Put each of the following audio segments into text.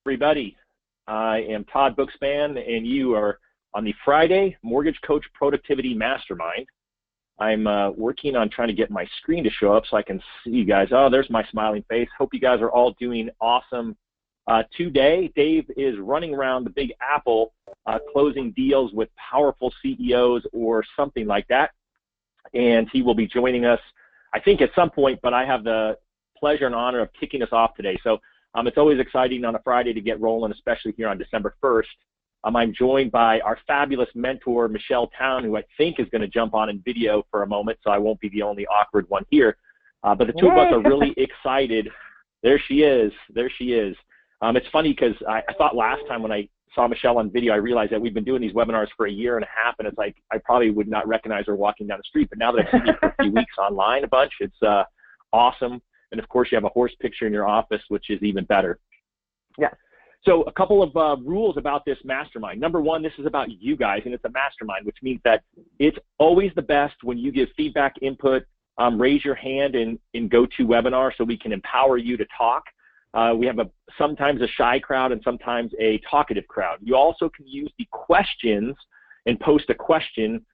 Everybody. I am Todd Bookspan, and you are on the Friday Mortgage Coach Productivity Mastermind. I'm working on trying to get my screen to show up so I can see you guys. Oh, there's my smiling face. Hope you guys are all doing awesome today. Dave is running around the Big Apple closing deals with powerful CEOs or something like that, and he will be joining us, I think, at some point, but I have the pleasure and honor of kicking us off today. So it's always exciting on a Friday to get rolling, especially here on December 1st. I'm joined by our fabulous mentor, Michelle Town, who I think is going to jump on in video for a moment, so I won't be the only awkward one here. But the two of us are really excited. There she is. There she is. It's funny because I thought last time when I saw Michelle on video, I realized that we've been doing these webinars for a year and a half, and it's like I probably would not recognize her walking down the street. But now that I've seen you for a few weeks online a bunch, it's awesome. And, of course, you have a horse picture in your office, which is even better. Yeah. So a couple of rules about this mastermind. Number one, this is about you guys, and it's a mastermind, which means that it's always the best when you give feedback, input, raise your hand in GoToWebinar so we can empower you to talk. We have sometimes a shy crowd and sometimes a talkative crowd. You also can use the questions and post a question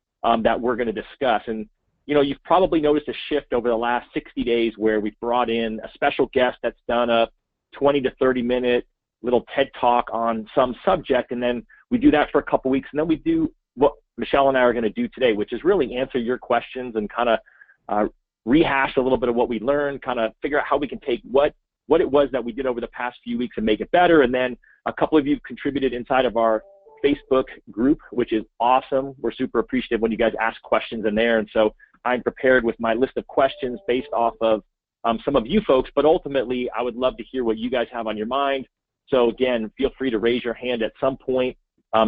that we're going to discuss. And, you know, you've probably noticed a shift over the last 60 days where we've brought in a special guest that's done a 20 to 30-minute little TED Talk on some subject, and then we do that for a couple weeks, and then we do what Michelle and I are going to do today, which is really answer your questions and kind of rehash a little bit of what we learned, kind of figure out how we can take what it was that we did over the past few weeks and make it better. And then a couple of you contributed inside of our Facebook group, which is awesome. We're super appreciative when you guys ask questions in there, and so I'm prepared with my list of questions based off of some of you folks, but ultimately I would love to hear what you guys have on your mind. So again, feel free to raise your hand at some point.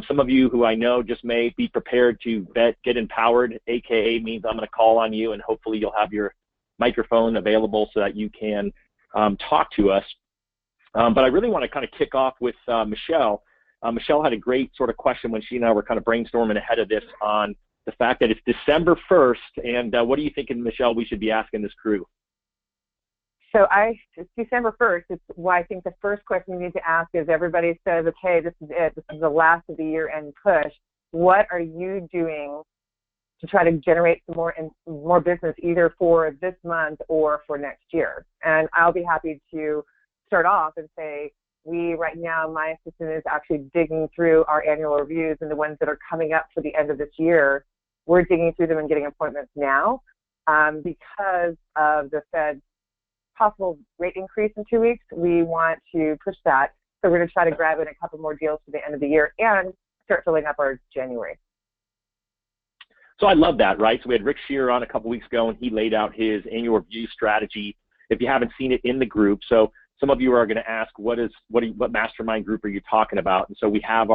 Some of you who I know just may be prepared to get empowered, AKA means I'm going to call on you, and hopefully you'll have your microphone available so that you can talk to us. But I really want to kind of kick off with Michelle. Michelle had a great sort of question when she and I were kind of brainstorming ahead of this on the fact that it's December 1st, and what are you thinking, Michelle, we should be asking this crew? So it's December 1st. It's why I think the first question you need to ask is everybody says, okay, this is it. This is the last of the year-end push. What are you doing to try to generate some more business either for this month or for next year? And I'll be happy to start off and say, right now, my assistant is actually digging through our annual reviews and the ones that are coming up for the end of this year. We're digging through them and getting appointments now because of the Fed's possible rate increase in 2 weeks. We want to push that. So we're going to try to grab in a couple more deals for the end of the year and start filling up our January. So I love that, right? So we had Rick Shearer on a couple weeks ago, and he laid out his annual review strategy. If you haven't seen it in the group, so some of you are going to ask, what mastermind group are you talking about? And so we have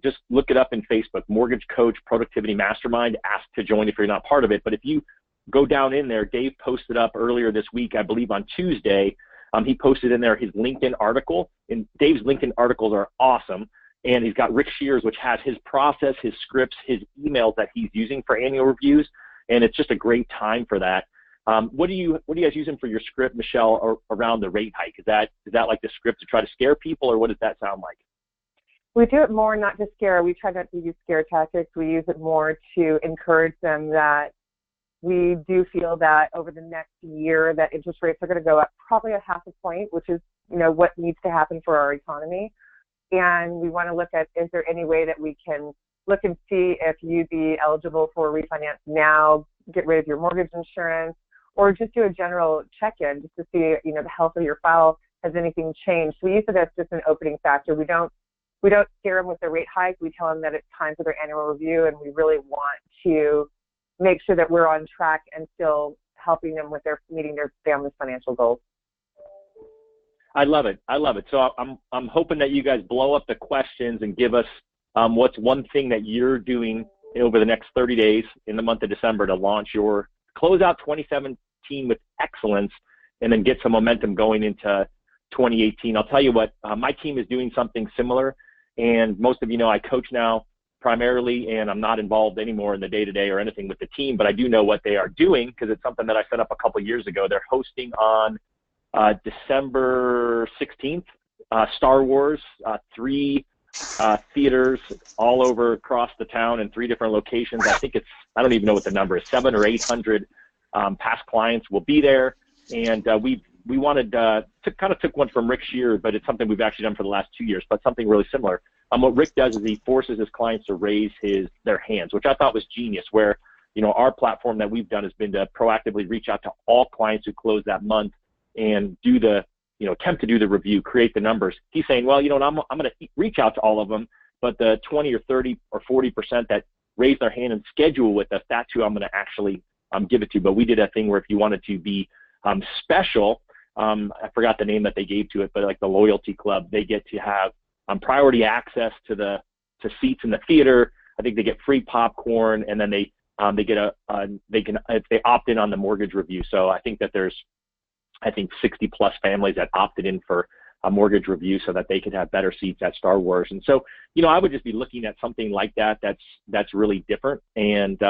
just look it up in Facebook, Mortgage Coach Productivity Mastermind. Ask to join if you're not part of it. But if you go down in there, Dave posted up earlier this week, I believe on Tuesday, he posted in there his LinkedIn article, and Dave's LinkedIn articles are awesome. And he's got Rick Shearer's, which has his process, his scripts, his emails that he's using for annual reviews, and it's just a great time for that. What are you guys using for your script, Michelle, or around the rate hike? Is that like the script to try to scare people, or what does that sound like? We do it more not to scare. We try not to use scare tactics. We use it more to encourage them that we do feel that over the next year that interest rates are going to go up probably a half a point, which is, you know, what needs to happen for our economy. And we want to look at, is there any way that we can look and see if you'd be eligible for refinance now, get rid of your mortgage insurance, or just do a general check-in just to see, you know, the health of your file. Has anything changed? We use it as just an opening factor. We don't scare them with the rate hike. We tell them that it's time for their annual review, and we really want to make sure that we're on track and still helping them with meeting their family's financial goals. I love it. I love it. So I'm hoping that you guys blow up the questions and give us what's one thing that you're doing over the next 30 days in the month of December to close out 2017 with excellence and then get some momentum going into 2018. I'll tell you what, my team is doing something similar, and most of you know I coach now primarily, and I'm not involved anymore in the day-to-day or anything with the team, but I do know what they are doing because it's something that I set up a couple years ago. They're hosting on December 16th Star Wars, 3 theaters all over across the town in 3 different locations. I think I don't even know what the number is, 700 or 800 past clients will be there. And we wanted to kind of took one from Rick Shearer, but it's something we've actually done for the last 2 years, but something really similar. What Rick does is he forces his clients to raise their hands, which I thought was genius, where, our platform that we've done has been to proactively reach out to all clients who close that month and do attempt to do the review, create the numbers. He's saying, well, I'm going to reach out to all of them, but the 20 or 30 or 40% that raise their hand and schedule with us, that's who I'm going to actually give it to. But we did a thing where if you wanted to be special, I forgot the name that they gave to it, but like the loyalty club, they get to have priority access to seats in the theater. I think they get free popcorn, and then they get if they opt in on the mortgage review. So I think that there's 60 plus families that opted in for a mortgage review so that they could have better seats at Star Wars. And so, I would just be looking at something like that's really different. And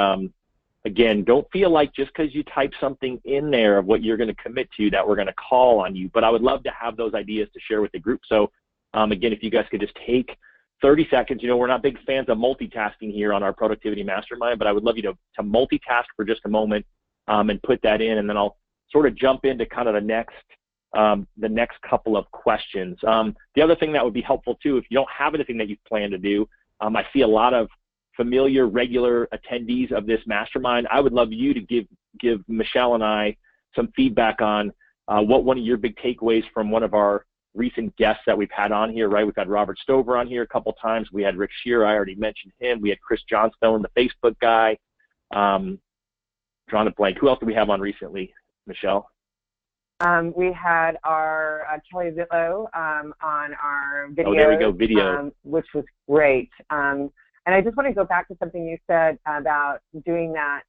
again, don't feel like just because you type something in there of what you're going to commit to that we're going to call on you. But I would love to have those ideas to share with the group. So again, if you guys could just take 30 seconds, we're not big fans of multitasking here on our productivity mastermind, but I would love you to multitask for just a moment and put that in, and then I'll sort of jump into kind of the next couple of questions. The other thing that would be helpful too, if you don't have anything that you plan to do, I see a lot of familiar, regular attendees of this mastermind. I would love you to give Michelle and I some feedback on what one of your big takeaways from one of our recent guests that we've had on here, right? We've had Robert Stover on here a couple times. We had Rick Shearer, I already mentioned him. We had Chris Johnstone, the Facebook guy. Drawing a blank. Who else do we have on recently, Michelle? We had our Kelly Zitlow on our video. Oh, there we go, video. Which was great. And I just want to go back to something you said about doing that.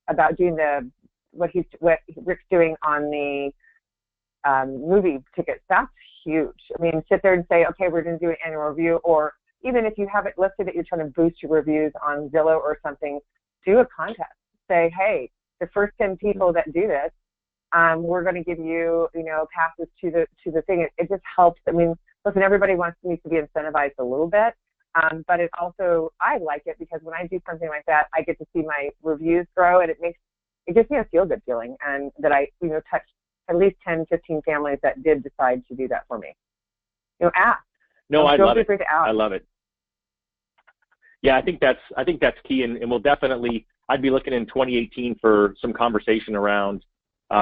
About doing what Rick's doing on the movie tickets. That's huge. I mean, sit there and say, okay, we're going to do an annual review, or even if you have it listed that you're trying to boost your reviews on Zillow or something, do a contest. Say, hey, the first 10 people that do this, we're going to give you, passes to the thing. It just helps. I mean, listen, everybody needs to be incentivized a little bit, but it also, I like it because when I do something like that, I get to see my reviews grow, and it gives me a feel-good feeling, and that I, touched at least 10, 15 families that did decide to do that for me. Ask. No, I love it. I love it. Yeah, I think that's key, and we'll definitely, I'd be looking in 2018 for some conversation around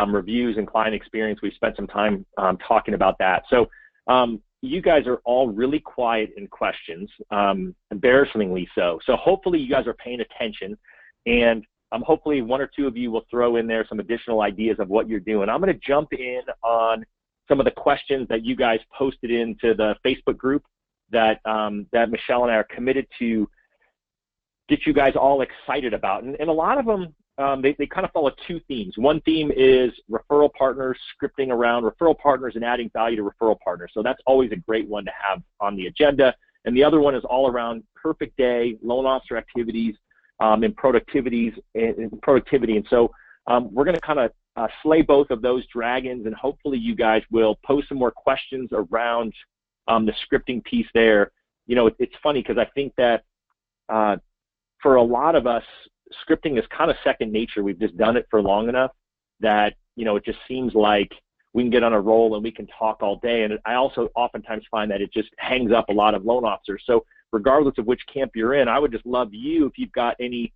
reviews and client experience. We've spent some time talking about that. So you guys are all really quiet in questions, embarrassingly so. So hopefully you guys are paying attention, and hopefully one or two of you will throw in there some additional ideas of what you're doing. I'm going to jump in on some of the questions that you guys posted into the Facebook group that Michelle and I are committed to get you guys all excited about. And a lot of them, they kind of follow 2 themes. One theme is referral partners, scripting around referral partners and adding value to referral partners. So that's always a great one to have on the agenda. And the other one is all around perfect day, loan officer activities, and productivity. And so we're going to kind of slay both of those dragons, and hopefully you guys will post some more questions around the scripting piece there. It's funny because I think that for a lot of us, scripting is kind of second nature. We've just done it for long enough that, it just seems like we can get on a roll and we can talk all day. And I also oftentimes find that it just hangs up a lot of loan officers. So regardless of which camp you're in, I would just love you if you've got any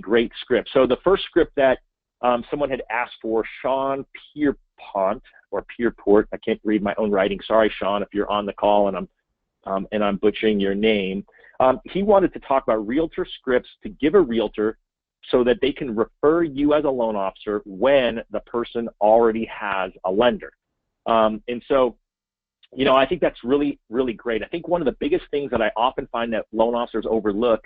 great scripts. So the first script that someone had asked for, Sean Pierpont, or Pierport, I can't read my own writing. Sorry, Sean, if you're on the call and I'm butchering your name. He wanted to talk about realtor scripts to give a realtor so that they can refer you as a loan officer when the person already has a lender. And so, I think that's really, really great. I think one of the biggest things that I often find that loan officers overlook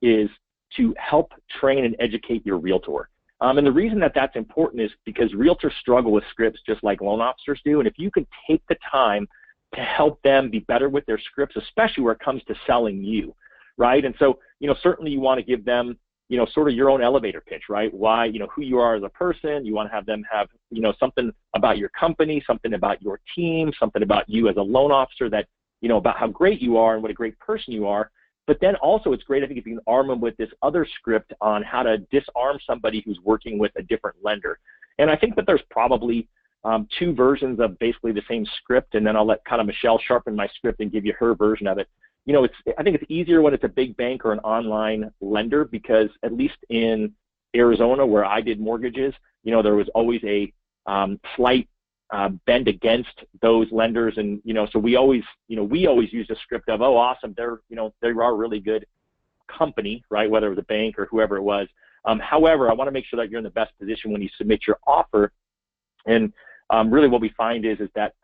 is to help train and educate your realtor. And the reason that that's important is because realtors struggle with scripts just like loan officers do. And if you can take the time to help them be better with their scripts, especially where it comes to selling you, right? And so, certainly you want to give them, sort of your own elevator pitch, right? Why, who you are as a person. You want to have them have, something about your company, something about your team, something about you as a loan officer that, about how great you are and what a great person you are. But then also it's great, I think, if you can arm them with this other script on how to disarm somebody who's working with a different lender. And I think that there's probably two versions of basically the same script, and then I'll let kind of Michelle sharpen my script and give you her version of it. I think it's easier when it's a big bank or an online lender, because at least in Arizona where I did mortgages, there was always a slight bend against those lenders. And, so we always use a script of, oh, awesome, they are a really good company, right? Whether it was a bank or whoever it was. However, I want to make sure that you're in the best position when you submit your offer. And really what we find is that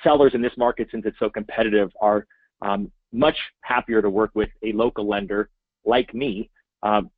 sellers in this market, since it's so competitive, are much happier to work with a local lender like me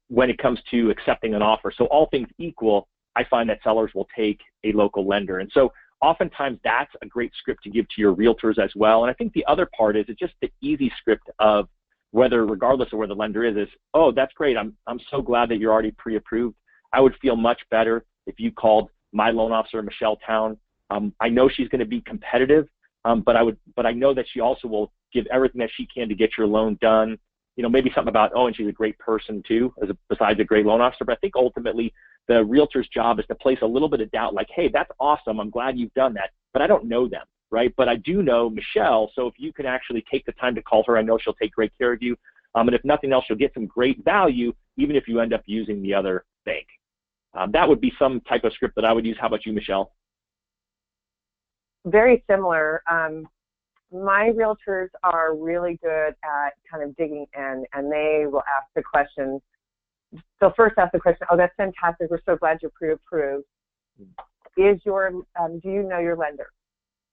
when it comes to accepting an offer. So all things equal, I find that sellers will take a local lender. And so oftentimes that's a great script to give to your realtors as well. And I think the other part is it's just the easy script of whether, regardless of where the lender is, oh, that's great. I'm so glad that you're already pre-approved. I would feel much better if you called my loan officer, Michelle Town. I know she's going to be competitive, but I know that she also will give everything that she can to get your loan done. Maybe something about, oh, and she's a great person too, besides a great loan officer. But I think ultimately the realtor's job is to place a little bit of doubt, like, hey, that's awesome, I'm glad you've done that, but I don't know them, right? But I do know Michelle, so if you can actually take the time to call her, I know she'll take great care of you. And if nothing else, you'll get some great value, even if you end up using the other bank. That would be some type of script that I would use. How about you, Michelle? Very similar. My realtors are really good at kind of digging in, and they will ask the questions. They'll first ask the question, oh, that's fantastic, we're so glad you're pre-approved. Do you know your lender?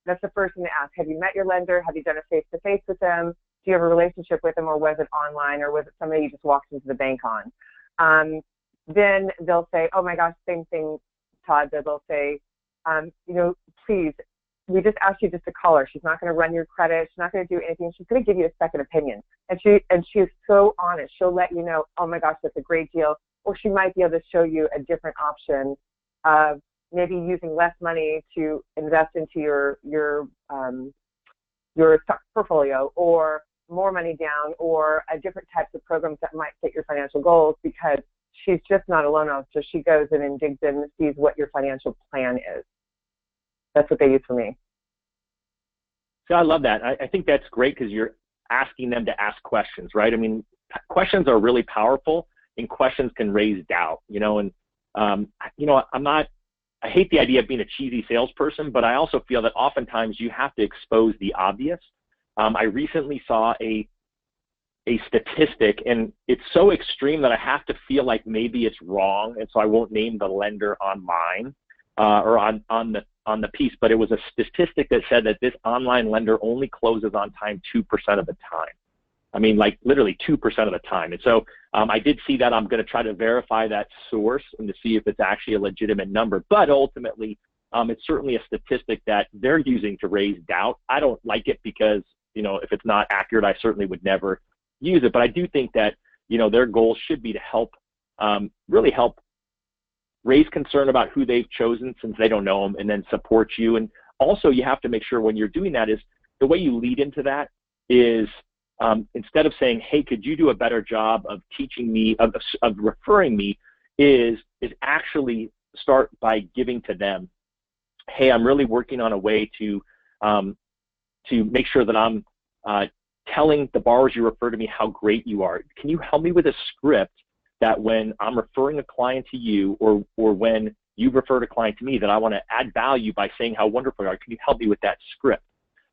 That's the first thing to ask. Have you met your lender? Have you done a face-to-face with them? Do you have a relationship with them, or was it online, or was it somebody you just walked into the bank on? Then they'll say, oh my gosh, same thing, Todd. They'll say, please, we just asked you just to call her. She's not going to run your credit. She's not going to do anything. She's going to give you a second opinion. And she is so honest. She'll let you know, oh my gosh, that's a great deal. Or she might be able to show you a different option of maybe using less money to invest into your stock portfolio, or more money down, or a different types of programs that might fit your financial goals, because she's just not a loan officer. She goes in and digs in and sees what your financial plan is. That's what they use for me. So I love that. I think that's great, because you're asking them to ask questions, right? I mean, questions are really powerful, and questions can raise doubt, and, I hate the idea of being a cheesy salesperson, but I also feel that oftentimes you have to expose the obvious. I recently saw a statistic, and it's so extreme that I have to feel like maybe it's wrong, and so I won't name the lender on mine or on the piece, but it was a statistic that said that this online lender only closes on time 2% of the time. I mean, like literally 2% of the time. And so I did see that. I'm going to try to verify that source and to see if it's actually a legitimate number. But ultimately, it's certainly a statistic that they're using to raise doubt. I don't like it because, if it's not accurate, I certainly would never use it. But I do think that, their goal should be to help, really help raise concern about who they've chosen, since they don't know them, and then support you. And also you have to make sure when you're doing that is the way you lead into that is instead of saying, hey, could you do a better job of teaching me, of referring me, is actually start by giving to them, hey, I'm really working on a way to make sure that I'm telling the borrowers you refer to me how great you are. Can you help me with a script that when I'm referring a client to you, or when you refer a client to me, that I want to add value by saying how wonderful you are? Can you help me with that script?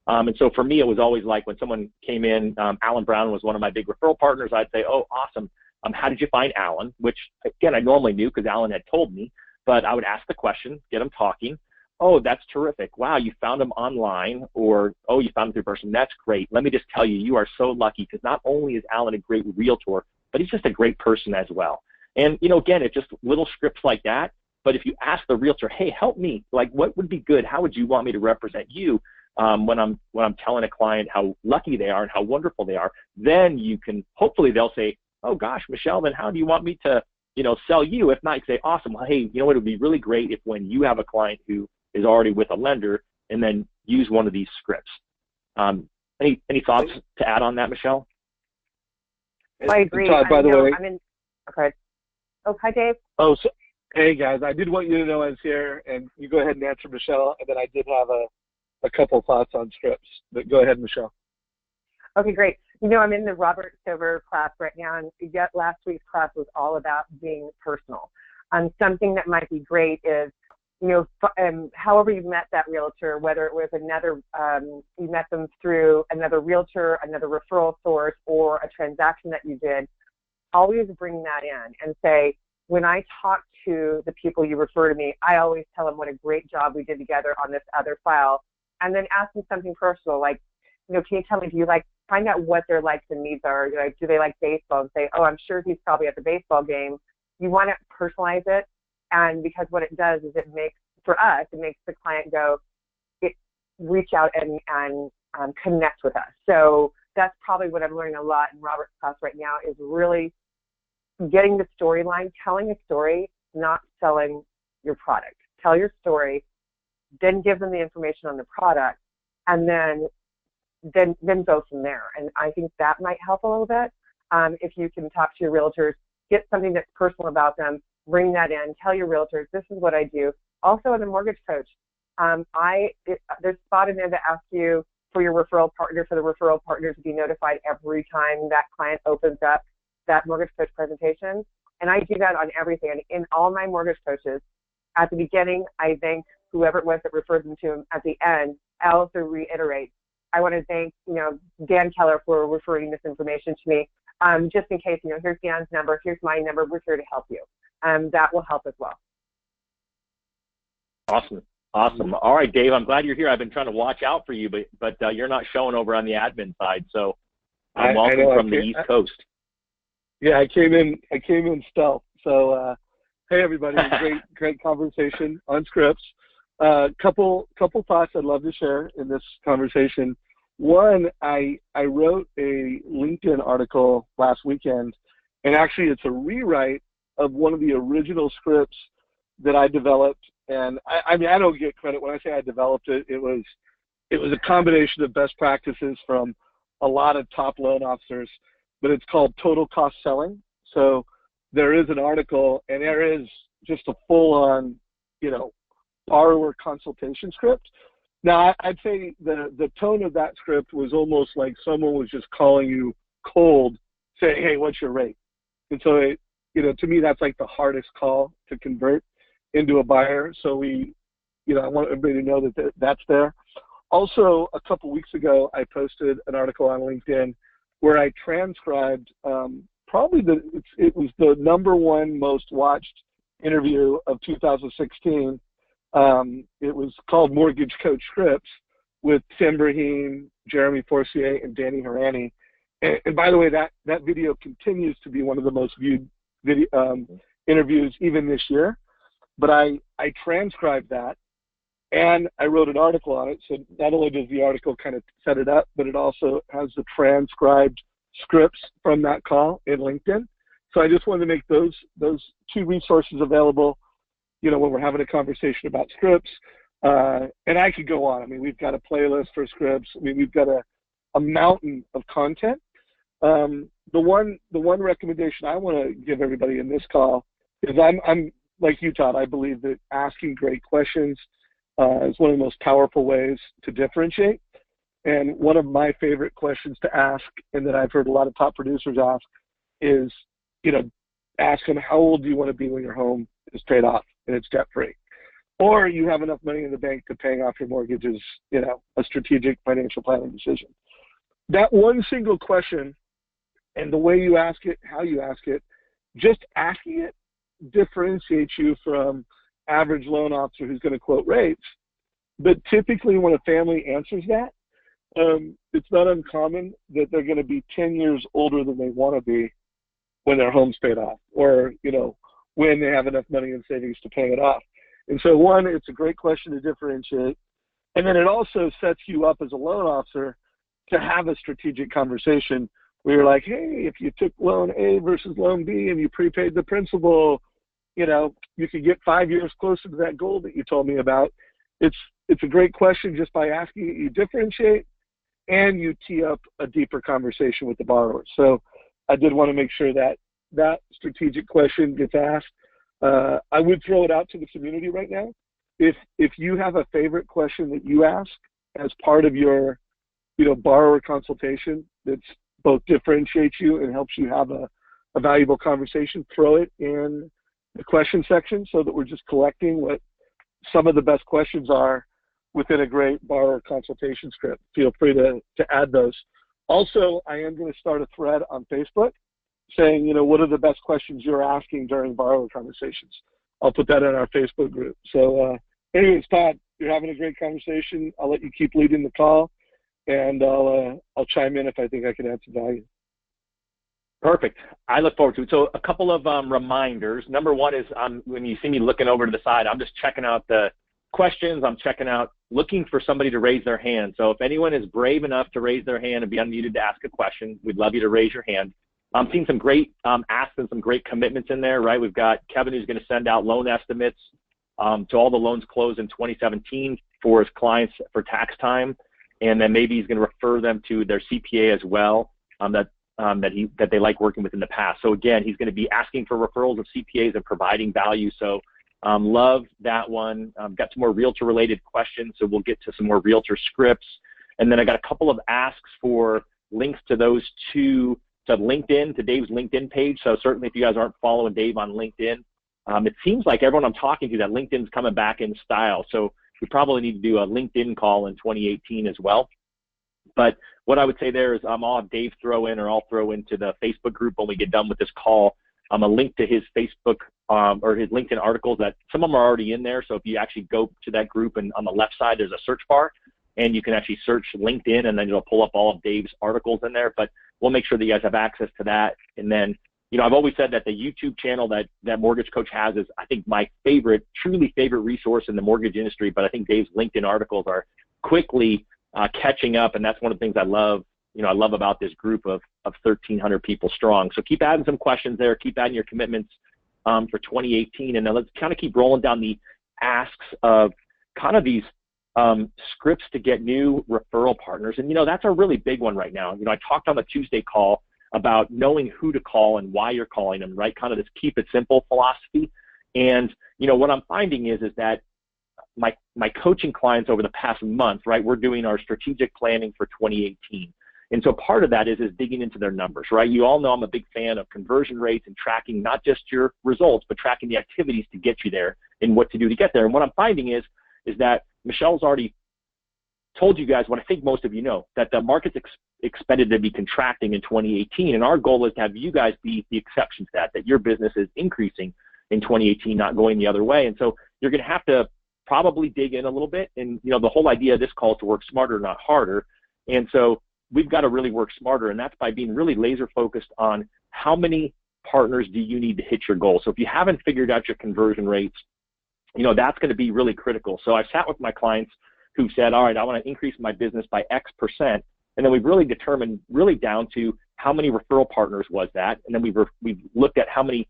And so for me, it was always like when someone came in, Alan Brown was one of my big referral partners. I'd say, oh, awesome. How did you find Alan? Which, again, I normally knew because Alan had told me, but I would ask the question, get him talking. Oh, that's terrific. Wow, you found him online, or, oh, you found him through person. That's great. Let me just tell you, you are so lucky, because not only is Alan a great realtor, but he's just a great person as well. And, again, it's just little scripts like that. But if you ask the realtor, hey, help me, like, what would be good? How would you want me to represent you when I'm telling a client how lucky they are and how wonderful they are? Then you can, hopefully they'll say, oh gosh, Michelle, then how do you want me to, sell you? If not, you say, awesome. Well, hey, you know what? It would be really great if when you have a client who is already with a lender, and then use one of these scripts. Any thoughts to add on that, Michelle? I agree. Todd, by the way. Okay. Oh, hi, Dave. Oh, so, hey, guys. I did want you to know I was here, and you go ahead and answer Michelle, and then I did have a couple thoughts on scripts. But go ahead, Michelle. Okay, great. I'm in the Robert Stover class right now, and yet last week's class was all about being personal. Something that might be great is, however you met that realtor, whether it was you met them through another realtor, another referral source, or a transaction that you did, always bring that in and say, when I talk to the people you refer to me, I always tell them what a great job we did together on this other file, and then ask them something personal, like, can you tell me, find out what their likes and needs are. Do they like baseball? And say, oh, I'm sure he's probably at the baseball game. You want to personalize it. And because what it does is it makes the client reach out and connect with us. So that's probably what I'm learning a lot in Robert's class right now, is really getting the storyline, telling a story, not selling your product. Tell your story, then give them the information on the product, and then go from there. And I think that might help a little bit. If you can talk to your realtors, get something that's personal about them, bring that in, tell your realtors, this is what I do. Also, as a mortgage coach, there's a spot in there that asks you for your referral partner, for the referral partner to be notified every time that client opens up that mortgage coach presentation. And I do that on everything. And in all my mortgage coaches, at the beginning, I thank whoever it was that referred them to him. At the end, I also reiterate, I want to thank, Dan Keller for referring this information to me. Just in case, here's Dan's number, here's my number, we're here to help you. That will help as well. Awesome. All right, Dave, I'm glad you're here. I've been trying to watch out for you, but you're not showing over on the admin side. So welcome from the East Coast. Yeah, I came in stealth. So hey, everybody, great conversation on scripts. Couple thoughts I'd love to share in this conversation. One, I wrote a LinkedIn article last weekend, and actually it's a rewrite of one of the original scripts that I developed. And I don't get credit when I say I developed it. It was a combination of best practices from a lot of top loan officers, but it's called Total Cost Selling. So there is an article, and there is just a full-on, borrower consultation script. Now, I'd say the tone of that script was almost like someone was just calling you cold, saying, hey, what's your rate? And so, to me, that's like the hardest call to convert into a buyer. So I want everybody to know that that's there. Also, a couple weeks ago, I posted an article on LinkedIn where I transcribed it was the #1 most watched interview of 2016. It was called Mortgage Coach Scripts with Tim Brahim, Jeremy Forcier, and Danny Harani. And by the way, that video continues to be one of the most viewed interviews even this year. But I transcribed that, and I wrote an article on it. So not only does the article kind of set it up, but it also has the transcribed scripts from that call in LinkedIn. So I just wanted to make those two resources available, when we're having a conversation about scripts. And I could go on. We've got a playlist for scripts. We've got a mountain of content. The one recommendation I want to give everybody in this call is I'm like you, Todd. I believe that asking great questions is one of the most powerful ways to differentiate. And one of my favorite questions to ask, and that I've heard a lot of top producers ask, is, ask them, how old do you want to be when your home is paid off and it's debt-free? Or you have enough money in the bank to paying off your mortgage is, a strategic financial planning decision. That one single question, and the way you ask it, how you ask it, just asking it differentiates you from average loan officer who's going to quote rates. But typically when a family answers that, it's not uncommon that they're going to be 10 years older than they want to be when their home's paid off, or, when they have enough money in savings to pay it off. And so one, it's a great question to differentiate. And then it also sets you up as a loan officer to have a strategic conversation We were like, hey, if you took loan A versus loan B and you prepaid the principal, you know, you could get 5 years closer to that goal that you told me about. It's a great question just by asking it. You differentiate and you tee up a deeper conversation with the borrower. So I did want to make sure that that strategic question gets asked. I would throw it out to the community right now. If you have a favorite question that you ask as part of your, you know, borrower consultation that's both differentiates you and helps you have a valuable conversation, throw it in the question section so that we're just collecting what some of the best questions are within a great borrower consultation script. Feel free to add those. Also, I am going to start a thread on Facebook saying, you know, what are the best questions you're asking during borrower conversations? I'll put that in our Facebook group. So anyways, Todd, you're having a great conversation. I'll let you keep leading the call, and I'll chime in if I think I can add some value. Perfect. I look forward to it. So a couple of reminders. Number one is when you see me looking over to the side, I'm just checking out the questions. I'm checking out, looking for somebody to raise their hand. So if anyone is brave enough to raise their hand and be unmuted to ask a question, we'd love you to raise your hand. I'm seeing some great asks and some great commitments in there, right? We've got Kevin who's going to send out loan estimates to all the loans closed in 2017 for his clients for tax time. And then maybe he's going to refer them to their CPA as well that they like working with in the past. So again, he's going to be asking for referrals of CPAs and providing value. So love that one. Got some more realtor related questions. So we'll get to some more realtor scripts. And then I got a couple of asks for links to those two, to LinkedIn, to Dave's LinkedIn page. So certainly if you guys aren't following Dave on LinkedIn, it seems like everyone I'm talking to that LinkedIn's coming back in style. So we probably need to do a LinkedIn call in 2018 as well. But what I would say there is I'll have Dave throw in, or I'll throw into the Facebook group when we get done with this call, a link to his Facebook or his LinkedIn articles that some of them are already in there. So if you actually go to that group and on the left side, there's a search bar and you can actually search LinkedIn and then it'll pull up all of Dave's articles in there. But we'll make sure that you guys have access to that. And then, you know, I've always said that the YouTube channel that Mortgage Coach has is, I think, my favorite, truly favorite resource in the mortgage industry. But I think Dave's LinkedIn articles are quickly catching up, and that's one of the things I love. You know, I love about this group of 1,300 people strong. So keep adding some questions there. Keep adding your commitments for 2018, and then let's kind of keep rolling down the asks of kind of these scripts to get new referral partners. And you know, that's a really big one right now. You know, I talked on the Tuesday call about knowing who to call and why you're calling them, right? Kind of this keep it simple philosophy. And you know, what I'm finding is that my coaching clients over the past month, right, we're doing our strategic planning for 2018. And so part of that is digging into their numbers, right? You all know I'm a big fan of conversion rates and tracking not just your results, but tracking the activities to get you there and what to do to get there. And what I'm finding is that Michelle's already told you guys what I think most of you know, that the market's expected to be contracting in 2018. And our goal is to have you guys be the exception to that your business is increasing in 2018, not going the other way. And so you're going to have to probably dig in a little bit. And, you know, the whole idea of this call is to work smarter, not harder. And so we've got to really work smarter. And that's by being really laser focused on how many partners do you need to hit your goal. So if you haven't figured out your conversion rates, you know, that's going to be really critical. So I've sat with my clients who said, all right, I want to increase my business by X%. And then we've really determined really down to how many referral partners was that. And then we've looked at how many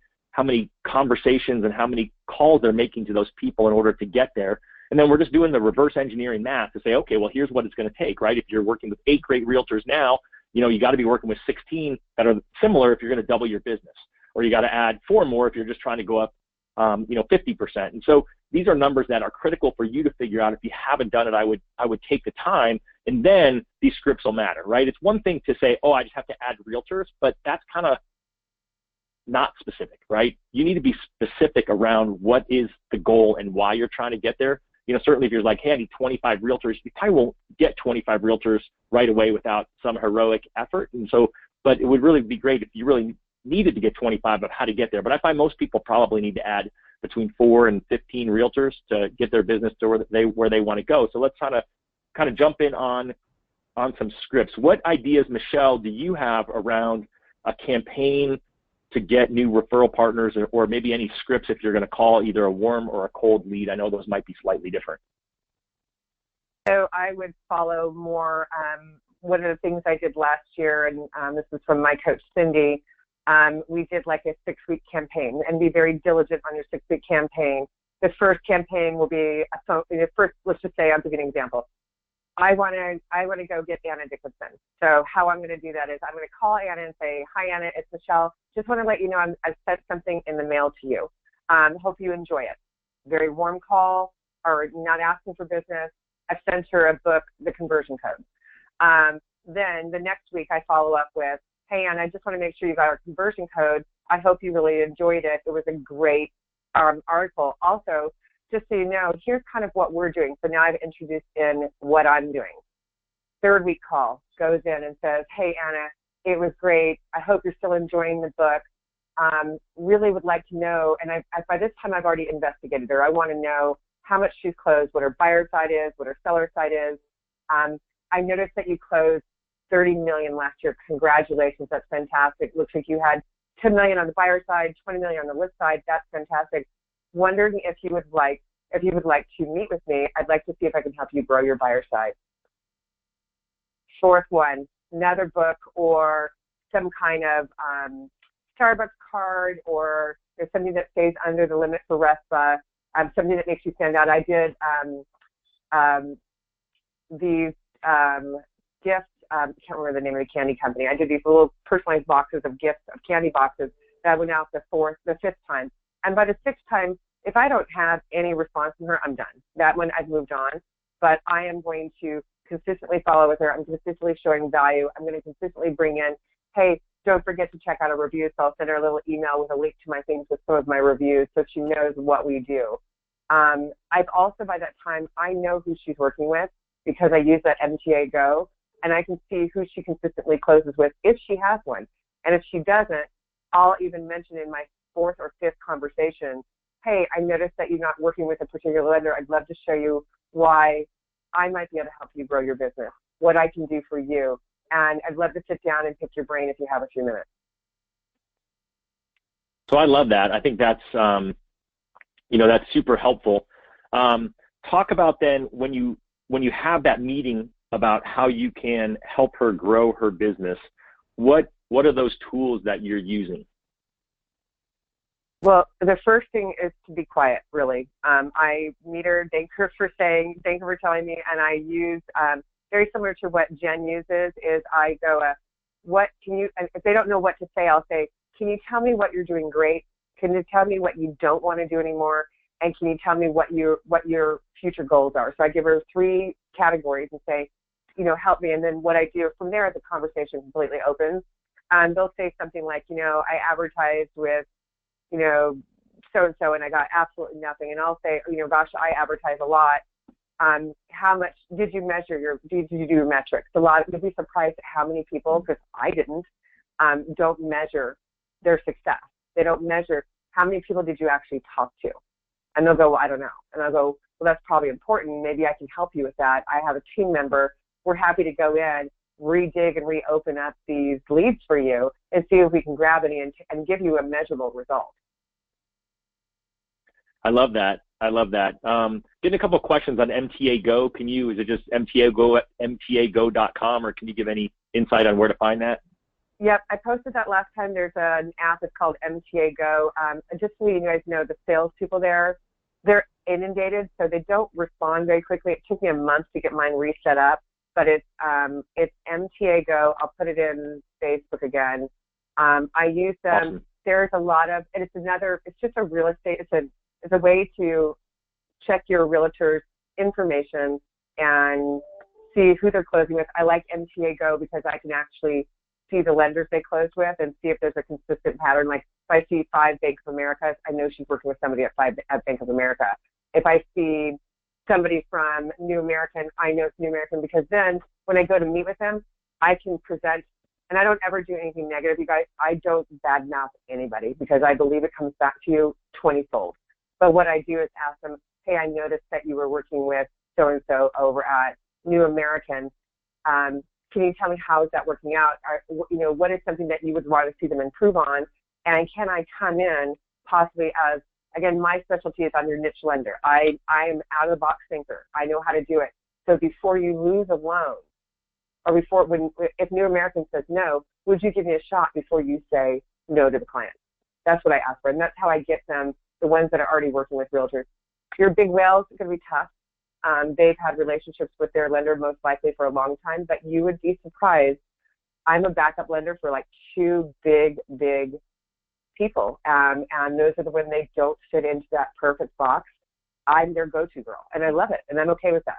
conversations and how many calls they're making to those people in order to get there. And then we're just doing the reverse engineering math to say, okay, well, here's what it's going to take, right? If you're working with 8 great realtors now, you know, you got to be working with 16 that are similar if you're going to double your business, or you got to add 4 more if you're just trying to go up, 50%. And so these are numbers that are critical for you to figure out. If you haven't done it, I would take the time, and then these scripts will matter, right? It's one thing to say, oh, I just have to add realtors, but that's kind of not specific, right? You need to be specific around what is the goal and why you're trying to get there. You know, certainly if you're like, hey, I need 25 realtors, you probably won't get 25 realtors right away without some heroic effort. And so, but it would really be great if you really needed to get 25 of how to get there. But I find most people probably need to add between 4 and 15 realtors to get their business to where they want to go. So let's kind of jump in on some scripts. What ideas, Michelle, do you have around a campaign to get new referral partners, or maybe any scripts if you're going to call either a warm or a cold lead? I know those might be slightly different. So I would follow more one of the things I did last year, and this is from my coach, Cindy, we did like a 6-week campaign, and be very diligent on your 6-week campaign. The first campaign will be a phone, let's just say, I'll give you an example. I want to go get Anna Dickinson. So how I'm going to do that is I'm going to call Anna and say, hi, Anna, it's Michelle. Just want to let you know I've sent something in the mail to you. Hope you enjoy it. Very warm call, or not asking for business. I've sent her a book, The Conversion Code. Then the next week I follow up with, hey, Anna, I just want to make sure you got our conversion code. I hope you really enjoyed it. It was a great article. Also, just so you know, here's kind of what we're doing. So now I've introduced in what I'm doing. Third week call, goes in and says, hey, Anna, it was great. I hope you're still enjoying the book. Really would like to know, and by this time I've already investigated her. I want to know how much she's closed, what her buyer side is, what her seller side is. I noticed that you closed 30 million last year. Congratulations, that's fantastic. Looks like you had 10 million on the buyer side, 20 million on the list side. That's fantastic. Wondering if you would like to meet with me. I'd like to see if I can help you grow your buyer side. Fourth one, another book or some kind of Starbucks card, or there's something that stays under the limit for RESPA, something that makes you stand out. I did these gifts, I can't remember the name of the candy company. I did these little personalized boxes of gifts, of candy boxes, that went out the 5th time. And by the 6th time, if I don't have any response from her, I'm done. That one, I've moved on. But I am going to consistently follow with her. I'm consistently showing value. I'm going to consistently bring in, hey, don't forget to check out our reviews. So I'll send her a little email with a link to my things with some of my reviews so she knows what we do. I've also, by that time, I know who she's working with because I use that MTA Go, and I can see who she consistently closes with if she has one. And if she doesn't, I'll even mention in my 4th or 5th conversation, hey, I noticed that you're not working with a particular lender. I'd love to show you why I might be able to help you grow your business, what I can do for you. And I'd love to sit down and pick your brain if you have a few minutes. So I love that. I think that's, that's super helpful. Talk about then when you have that meeting about how you can help her grow her business, what are those tools that you're using? Well, the first thing is to be quiet, really. I meet her, thank her for telling me, and I use, very similar to what Jen uses, is I go, if they don't know what to say, I'll say, can you tell me what you're doing great? Can you tell me what you don't want to do anymore? And can you tell me what your future goals are? So I give her 3 categories and say, help me. And then what I do from there, the conversation completely opens. And they'll say something like, I advertised with, so-and-so, and I got absolutely nothing. And I'll say, gosh, I advertise a lot. How much did you measure did you do metrics? You'll be surprised at how many people, because I didn't, don't measure their success. They don't measure how many people did you actually talk to. And they'll go, well, I don't know. And I'll go, well, that's probably important. Maybe I can help you with that. I have a team member. We're happy to go in, redig and reopen up these leads for you and see if we can grab any and give you a measurable result. I love that. Getting a couple of questions on MTA Go. Is it just mtago.com, or can you give any insight on where to find that? Yep, I posted that last time. There's an app. It's called MTA Go. Just so you guys know, the salespeople there, they're inundated, so they don't respond very quickly. It took me a month to get mine reset up, but it's MTA Go. I'll put it in Facebook again. I use them. Awesome. There's a lot of, and it's just a real estate. It's a way to check your realtor's information and see who they're closing with. I like MTA Go because I can actually see the lenders they closed with and see if there's a consistent pattern. Like if I see 5 Bank of America, I know she's working with somebody at Bank of America. If I see somebody from New American, I know it's New American, because then when I go to meet with them, I can present, and I don't ever do anything negative, you guys. I don't badmouth anybody because I believe it comes back to you 20-fold. But what I do is ask them, hey, I noticed that you were working with so-and-so over at New American. Can you tell me how is that working out? What is something that you would want to see them improve on? And can I come in possibly as, again, my specialty is I'm your niche lender. I'm out of the box thinker. I know how to do it. So before you lose a loan, or before, if New American says no, would you give me a shot before you say no to the client? That's what I ask for, and that's how I get them, the ones that are already working with realtors. Your big whales are going to be tough. They've had relationships with their lender most likely for a long time, but you would be surprised. I'm a backup lender for like 2 big people, and those are the when they don't fit into that perfect box. I'm their go-to girl, and I love it, and I'm okay with that.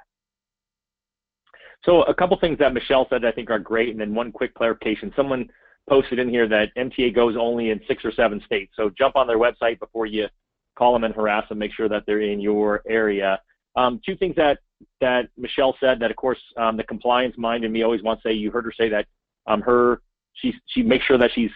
So a couple things that Michelle said I think are great, and then one quick clarification. Someone posted in here that MTA goes only in 6 or 7 states. So jump on their website before you call them and harass them, make sure that they're in your area. 2 things that Michelle said that, of course, the compliance mind in me always wants to say, you heard her say that she makes sure that she's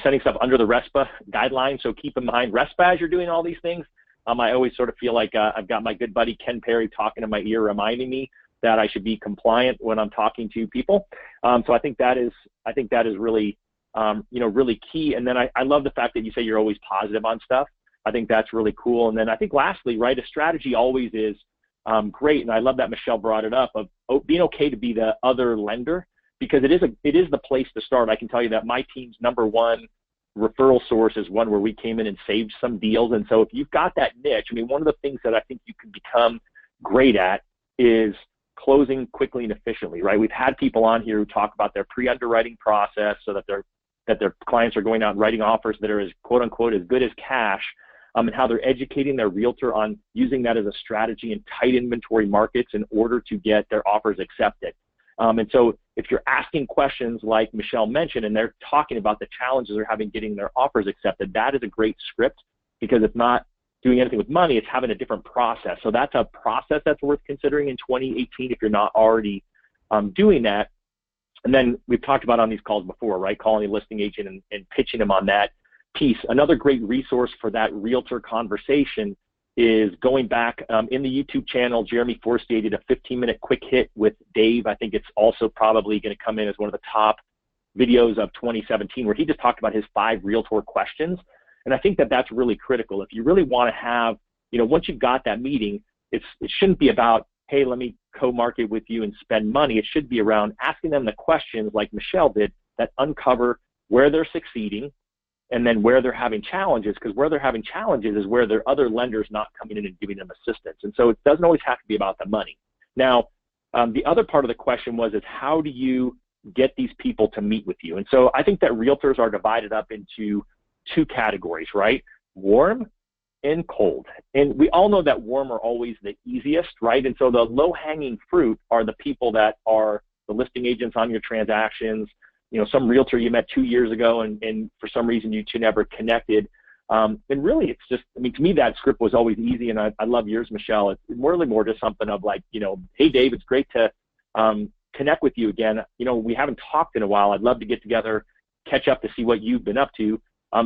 sending stuff under the RESPA guidelines. So keep in mind RESPA as you're doing all these things. I always sort of feel like I've got my good buddy Ken Perry talking in my ear, reminding me that I should be compliant when I'm talking to people. So I think that is really, really key. And then I love the fact that you say you're always positive on stuff. I think that's really cool. And then I think lastly, right, a strategy always is great. And I love that Michelle brought it up of being okay to be the other lender, because it is the place to start. I can tell you that my team's #1 referral source is one where we came in and saved some deals. And so if you've got that niche, I mean, one of the things that I think you can become great at is closing quickly and efficiently, right? We've had people on here who talk about their pre-underwriting process so that their clients are going out and writing offers that are as quote unquote as good as cash, and how they're educating their realtor on using that as a strategy in tight inventory markets in order to get their offers accepted. And so if you're asking questions like Michelle mentioned, and they're talking about the challenges they're having getting their offers accepted, that is a great script, because it's not doing anything with money, it's having a different process. So that's a process that's worth considering in 2018 if you're not already doing that. And then we've talked about on these calls before, right, calling a listing agent and pitching them on that piece. Another great resource for that realtor conversation is going back in the YouTube channel. Jeremy Forstier did a 15-minute quick hit with Dave. I think it's also probably going to come in as one of the top videos of 2017, where he just talked about his 5 realtor questions. And I think that that's really critical. If you really want to have, once you've got that meeting, it shouldn't be about, hey, let me co-market with you and spend money. It should be around asking them the questions like Michelle did that uncover where they're succeeding and then where they're having challenges, because where they're having challenges is where there are other lenders not coming in and giving them assistance. And so it doesn't always have to be about the money. Now, the other part of the question is how do you get these people to meet with you? And so I think that realtors are divided up into 2 categories, right? Warm and cold. And we all know that warm are always the easiest, right? And so the low-hanging fruit are the people that are the listing agents on your transactions, some realtor you met 2 years ago and for some reason you 2 never connected. And really it's just, to me that script was always easy, and I love yours, Michelle. It's really more just something of like, hey Dave, it's great to connect with you again. We haven't talked in a while. I'd love to get together, catch up to see what you've been up to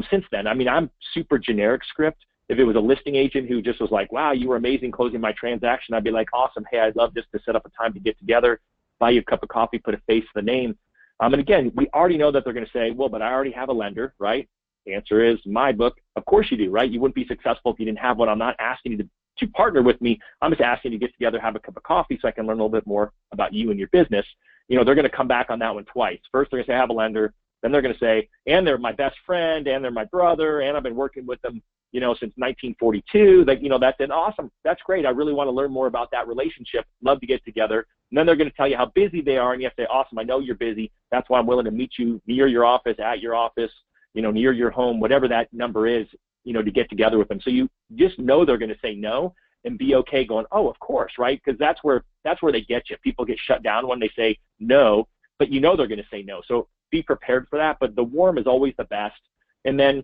since then. I'm super generic script. If it was a listing agent who just was like, wow, you were amazing closing my transaction, I'd be like, awesome. Hey, I'd love just to set up a time to get together, buy you a cup of coffee, put a face to the name. And again, we already know that they're going to say, well, but I already have a lender, right? The answer is my book. Of course you do, right? You wouldn't be successful if you didn't have one. I'm not asking you to partner with me. I'm just asking you to get together, have a cup of coffee so I can learn a little bit more about you and your business. They're going to come back on that one twice. First, they're going to say, I have a lender. Then they're going to say, and they're my best friend, and they're my brother, and I've been working with them, since 1942. That's an awesome. That's great. I really want to learn more about that relationship. Love to get together. And then they're going to tell you how busy they are, and you have to say, awesome, I know you're busy. That's why I'm willing to meet you near your office, at your office, near your home, whatever that number is, to get together with them. So you just know they're going to say no and be okay going, oh, of course, right? Because that's where they get you. People get shut down when they say no, but they're going to say no. So be prepared for that. But the warm is always the best. And then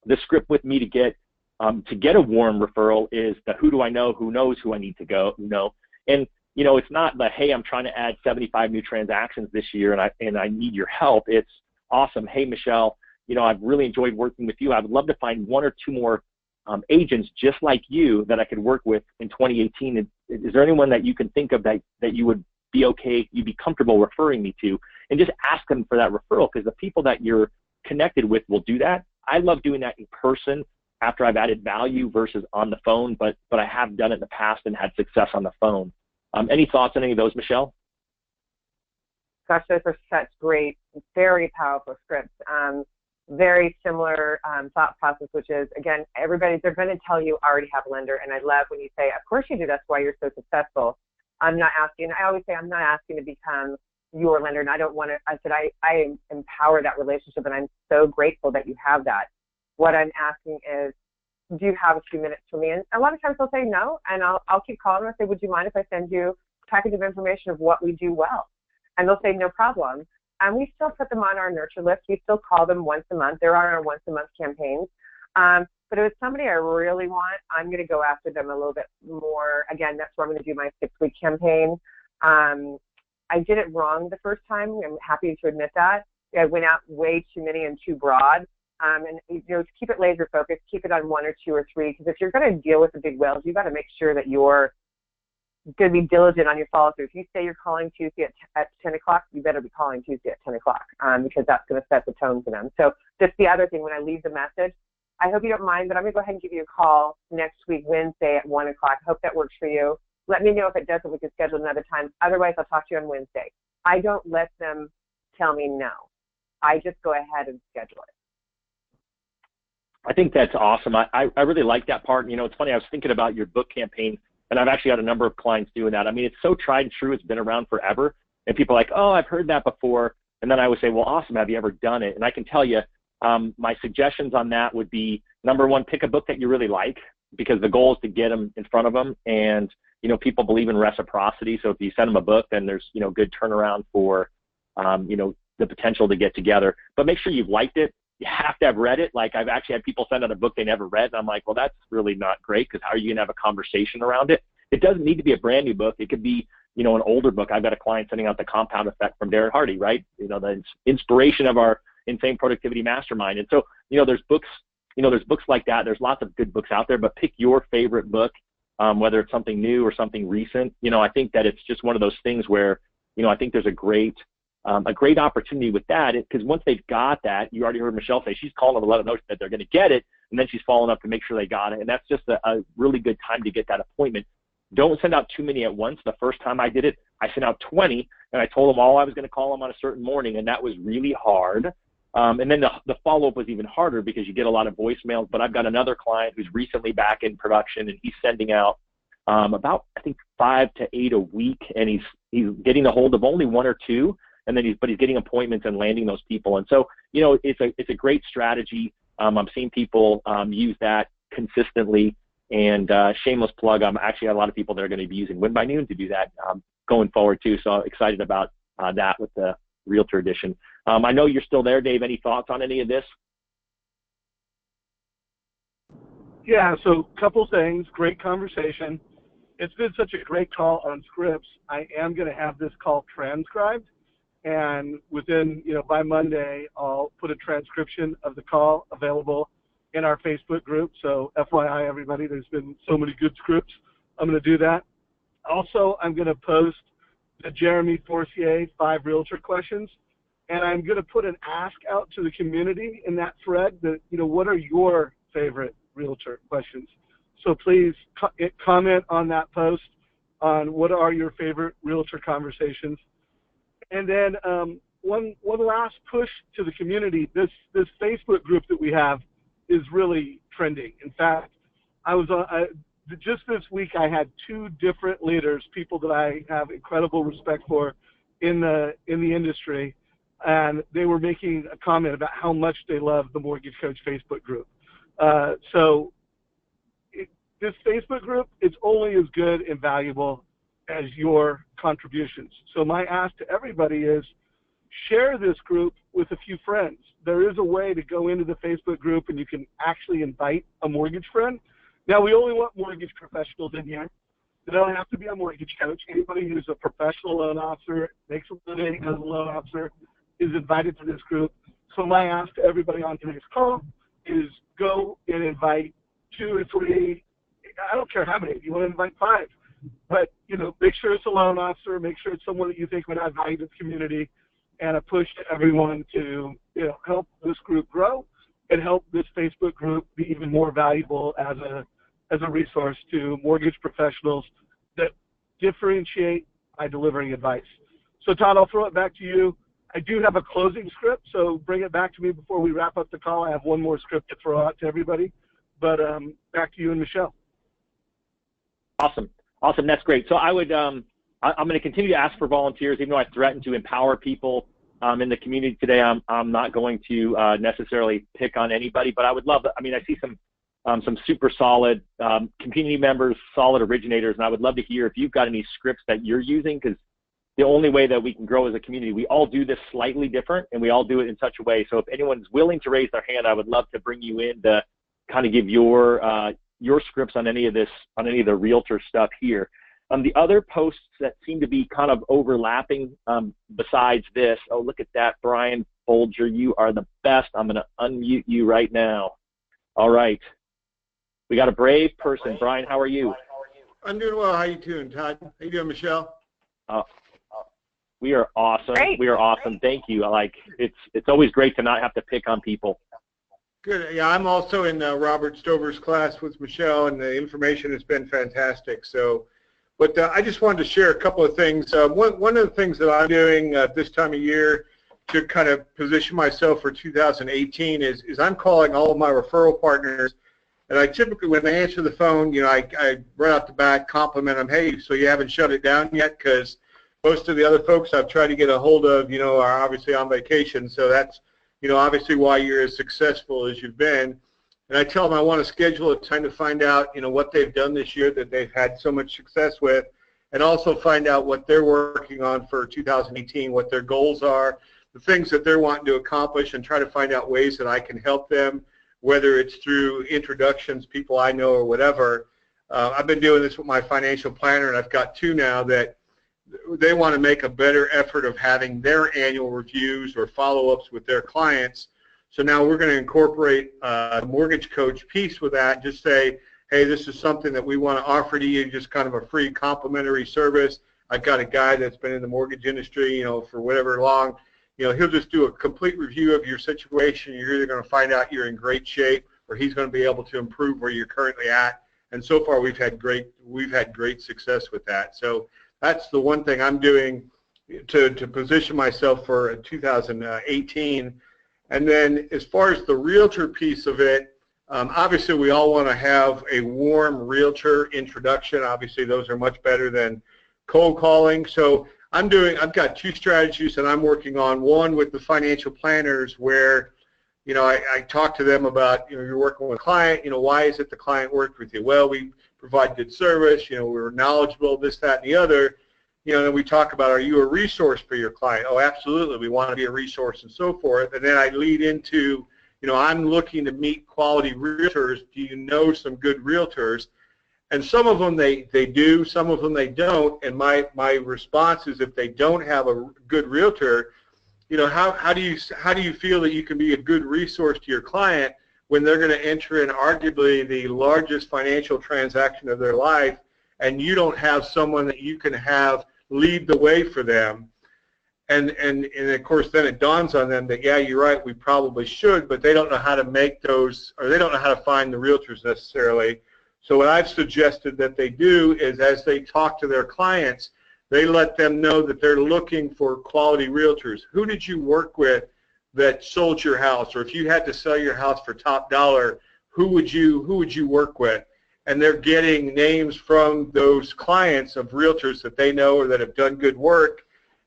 the script with me to get a warm referral is the who do I know, who knows who I need to go know. And it's not the, hey, I'm trying to add 75 new transactions this year and I need your help. It's awesome. Hey, Michelle, I've really enjoyed working with you. I would love to find 1 or 2 more agents just like you that I could work with in 2018. Is there anyone that you can think of that you would be okay, you'd be comfortable referring me to? And just ask them for that referral, because the people that you're connected with will do that. I love doing that in person after I've added value versus on the phone, but I have done it in the past and had success on the phone. Any thoughts on any of those, Michelle? Gosh, those are such great, very powerful scripts. Very similar thought process, which is, again, they're going to tell you already have a lender. And I love when you say, of course you do, that's why you're so successful. I always say, I'm not asking to become your lender. And I don't want to, I said, I empower that relationship. And I'm so grateful that you have that. What I'm asking is, do you have a few minutes for me? And a lot of times they'll say no. And I'll keep calling them and say, would you mind if I send you a package of information of what we do well? And they'll say, no problem. And we still put them on our nurture list. We still call them once a month. They're on our once a month campaigns. But if it's somebody I really want, I'm going to go after them a little bit more. Again, that's where I'm going to do my 6-week campaign. I did it wrong the first time. I'm happy to admit that. I went out way too many and too broad. And keep it laser focused. Keep it on 1 or 2 or 3. Because if you're going to deal with the big whales, you've got to make sure that you're going to be diligent on your follow through. If you say you're calling Tuesday at 10 o'clock, you better be calling Tuesday at 10 o'clock because that's going to set the tone for them. So just the other thing, when I leave the message, I hope you don't mind, but I'm going to go ahead and give you a call next week, Wednesday at 1 o'clock. Hope that works for you. Let me know if it doesn't. We can schedule another time. Otherwise, I'll talk to you on Wednesday. I don't let them tell me no. I just go ahead and schedule it. I think that's awesome. I really like that part. It's funny, I was thinking about your book campaign, and I've actually had a number of clients doing that. I mean, it's so tried and true. It's been around forever. And people are like, oh, I've heard that before. And then I would say, well, awesome. Have you ever done it? And I can tell you, my suggestions on that would be, number one, pick a book that you really like, because the goal is to get them in front of them. And, people believe in reciprocity. So if you send them a book, then there's, good turnaround for, the potential to get together. But make sure you've liked it. You have to have read it. Like, I've actually had people send out a book they never read, and I'm like, well, that's really not great, because how are you going to have a conversation around it? It doesn't need to be a brand new book. It could be, an older book. I've got a client sending out The Compound Effect from Darren Hardy, right? The inspiration of our Insane Productivity Mastermind. And so, there's books, like that. There's lots of good books out there, but pick your favorite book, whether it's something new or something recent. I think that it's just one of those things where, I think there's a great opportunity with that, because once they've got that, you already heard Michelle say, she's calling them to let them know that they're going to get it, and then she's following up to make sure they got it. And that's just a really good time to get that appointment. Don't send out too many at once. The first time I did it, I sent out 20, and I told them all I was going to call them on a certain morning, and that was really hard. And then the follow-up was even harder, because you get a lot of voicemails. But I've got another client who's recently back in production, and he's sending out about, I think, 5 to 8 a week, and he's getting a hold of only 1 or 2. And then he's getting appointments and landing those people. And so, it's a great strategy. I'm seeing people use that consistently. And shameless plug, I'm actually got a lot of people that are going to be using Win by Noon to do that going forward too. So excited about that with the Realtor Edition. I know you're still there, Dave. Any thoughts on any of this? Yeah, so a couple things. Great conversation. It's been such a great call on scripts. I am going to have this call transcribed. And within, by Monday, I'll put a transcription of the call available in our Facebook group. So FYI, everybody, there's been so many good scripts. I'm going to do that. Also, I'm going to post the Jeremy Forcier 5 Realtor questions. And I'm going to put an ask out to the community in that thread that, what are your favorite Realtor questions? So please comment on that post on what are your favorite Realtor conversations. And then one last push to the community. This Facebook group that we have is really trending. In fact, I was just this week I had 2 different leaders, people that I have incredible respect for in the industry, and they were making a comment about how much they love the Mortgage Coach Facebook group. This Facebook group is only as good and valuable as your contributions. So my ask to everybody is share this group with a few friends. There is a way to go into the Facebook group and you can actually invite a mortgage friend. Now, we only want mortgage professionals in here. They don't have to be a mortgage coach. Anybody who's a professional loan officer, makes a living as a loan officer, is invited to this group. So my ask to everybody on today's call is go and invite 2 or 3, I don't care how many, if you want to invite 5. But, make sure it's a loan officer, make sure it's someone that you think would add value to the community, and a push to everyone to, help this group grow and help this Facebook group be even more valuable as a resource to mortgage professionals that differentiate by delivering advice. So Todd, I'll throw it back to you. I do have a closing script, so bring it back to me before we wrap up the call. I have one more script to throw out to everybody, but back to you and Michelle. Awesome. That's great. So I'm going to continue to ask for volunteers, even though I threatened to empower people in the community today. I'm not going to necessarily pick on anybody, but I would love. I see some super solid community members, solid originators, and I would love to hear if you've got any scripts that you're using, because the only way that we can grow as a community, we all do this slightly different, and we all do it in such a way. So if anyone's willing to raise their hand, I would love to bring you in to kind of give your scripts on any of the realtor stuff here. The other posts that seem to be kind of overlapping besides this, oh, look at that, Brian Folger, you are the best. I'm going to unmute you right now. All right. We got a brave person. Brian, how are you? I'm doing well. How you doing, Todd? How you doing, Michelle? We are awesome. Great. We are awesome. Thank you. It's always great to not have to pick on people. Good. Yeah, I'm also in Robert Stover's class with Michelle, and the information has been fantastic. So, but I just wanted to share a couple of things. One of the things that I'm doing this time of year to kind of position myself for 2018 is I'm calling all of my referral partners, and I typically, when they answer the phone, I right off the bat compliment them, hey, so you haven't shut it down yet? Because most of the other folks I've tried to get a hold of, are obviously on vacation, so that's, obviously why you're as successful as you've been. And I tell them I want to schedule a time to find out, what they've done this year that they've had so much success with, and also find out what they're working on for 2018, what their goals are, the things that they're wanting to accomplish, and try to find out ways that I can help them, whether it's through introductions, people I know, or whatever. I've been doing this with my financial planner, and I've got two now that they want to make a better effort of having their annual reviews or follow-ups with their clients. So now we're going to incorporate a mortgage coach piece with that. Just say, hey, this is something that we want to offer to you, just kind of a free complimentary service. I've got a guy that's been in the mortgage industry, for whatever long. He'll just do a complete review of your situation. You're either going to find out you're in great shape, or he's going to be able to improve where you're currently at. And so far, we've had great success with that. So that's the one thing I'm doing to position myself for 2018. And then as far as the realtor piece of it, obviously we all want to have a warm realtor introduction. Obviously those are much better than cold calling. So I've got two strategies that I'm working on. One with the financial planners where, I talk to them about, you're working with a client, why is it the client worked with you? Well, we provide good service, we're knowledgeable, this, that, and the other. And we talk about, are you a resource for your client? Oh, absolutely, we want to be a resource and so forth. And then I lead into, I'm looking to meet quality realtors. Do you know some good realtors? And some of them they do, some of them they don't. And my response is, if they don't have a good realtor, how do you feel that you can be a good resource to your client when they're going to enter in arguably the largest financial transaction of their life, and you don't have someone that you can have lead the way for them? And of course then it dawns on them that, yeah, you're right, we probably should, but they don't know how to make those, or they don't know how to find the realtors necessarily. So what I've suggested that they do is, as they talk to their clients, they let them know that they're looking for quality realtors. Who did you work with that sold your house? Or if you had to sell your house for top dollar, who would you work with? And they're getting names from those clients of realtors that they know or that have done good work.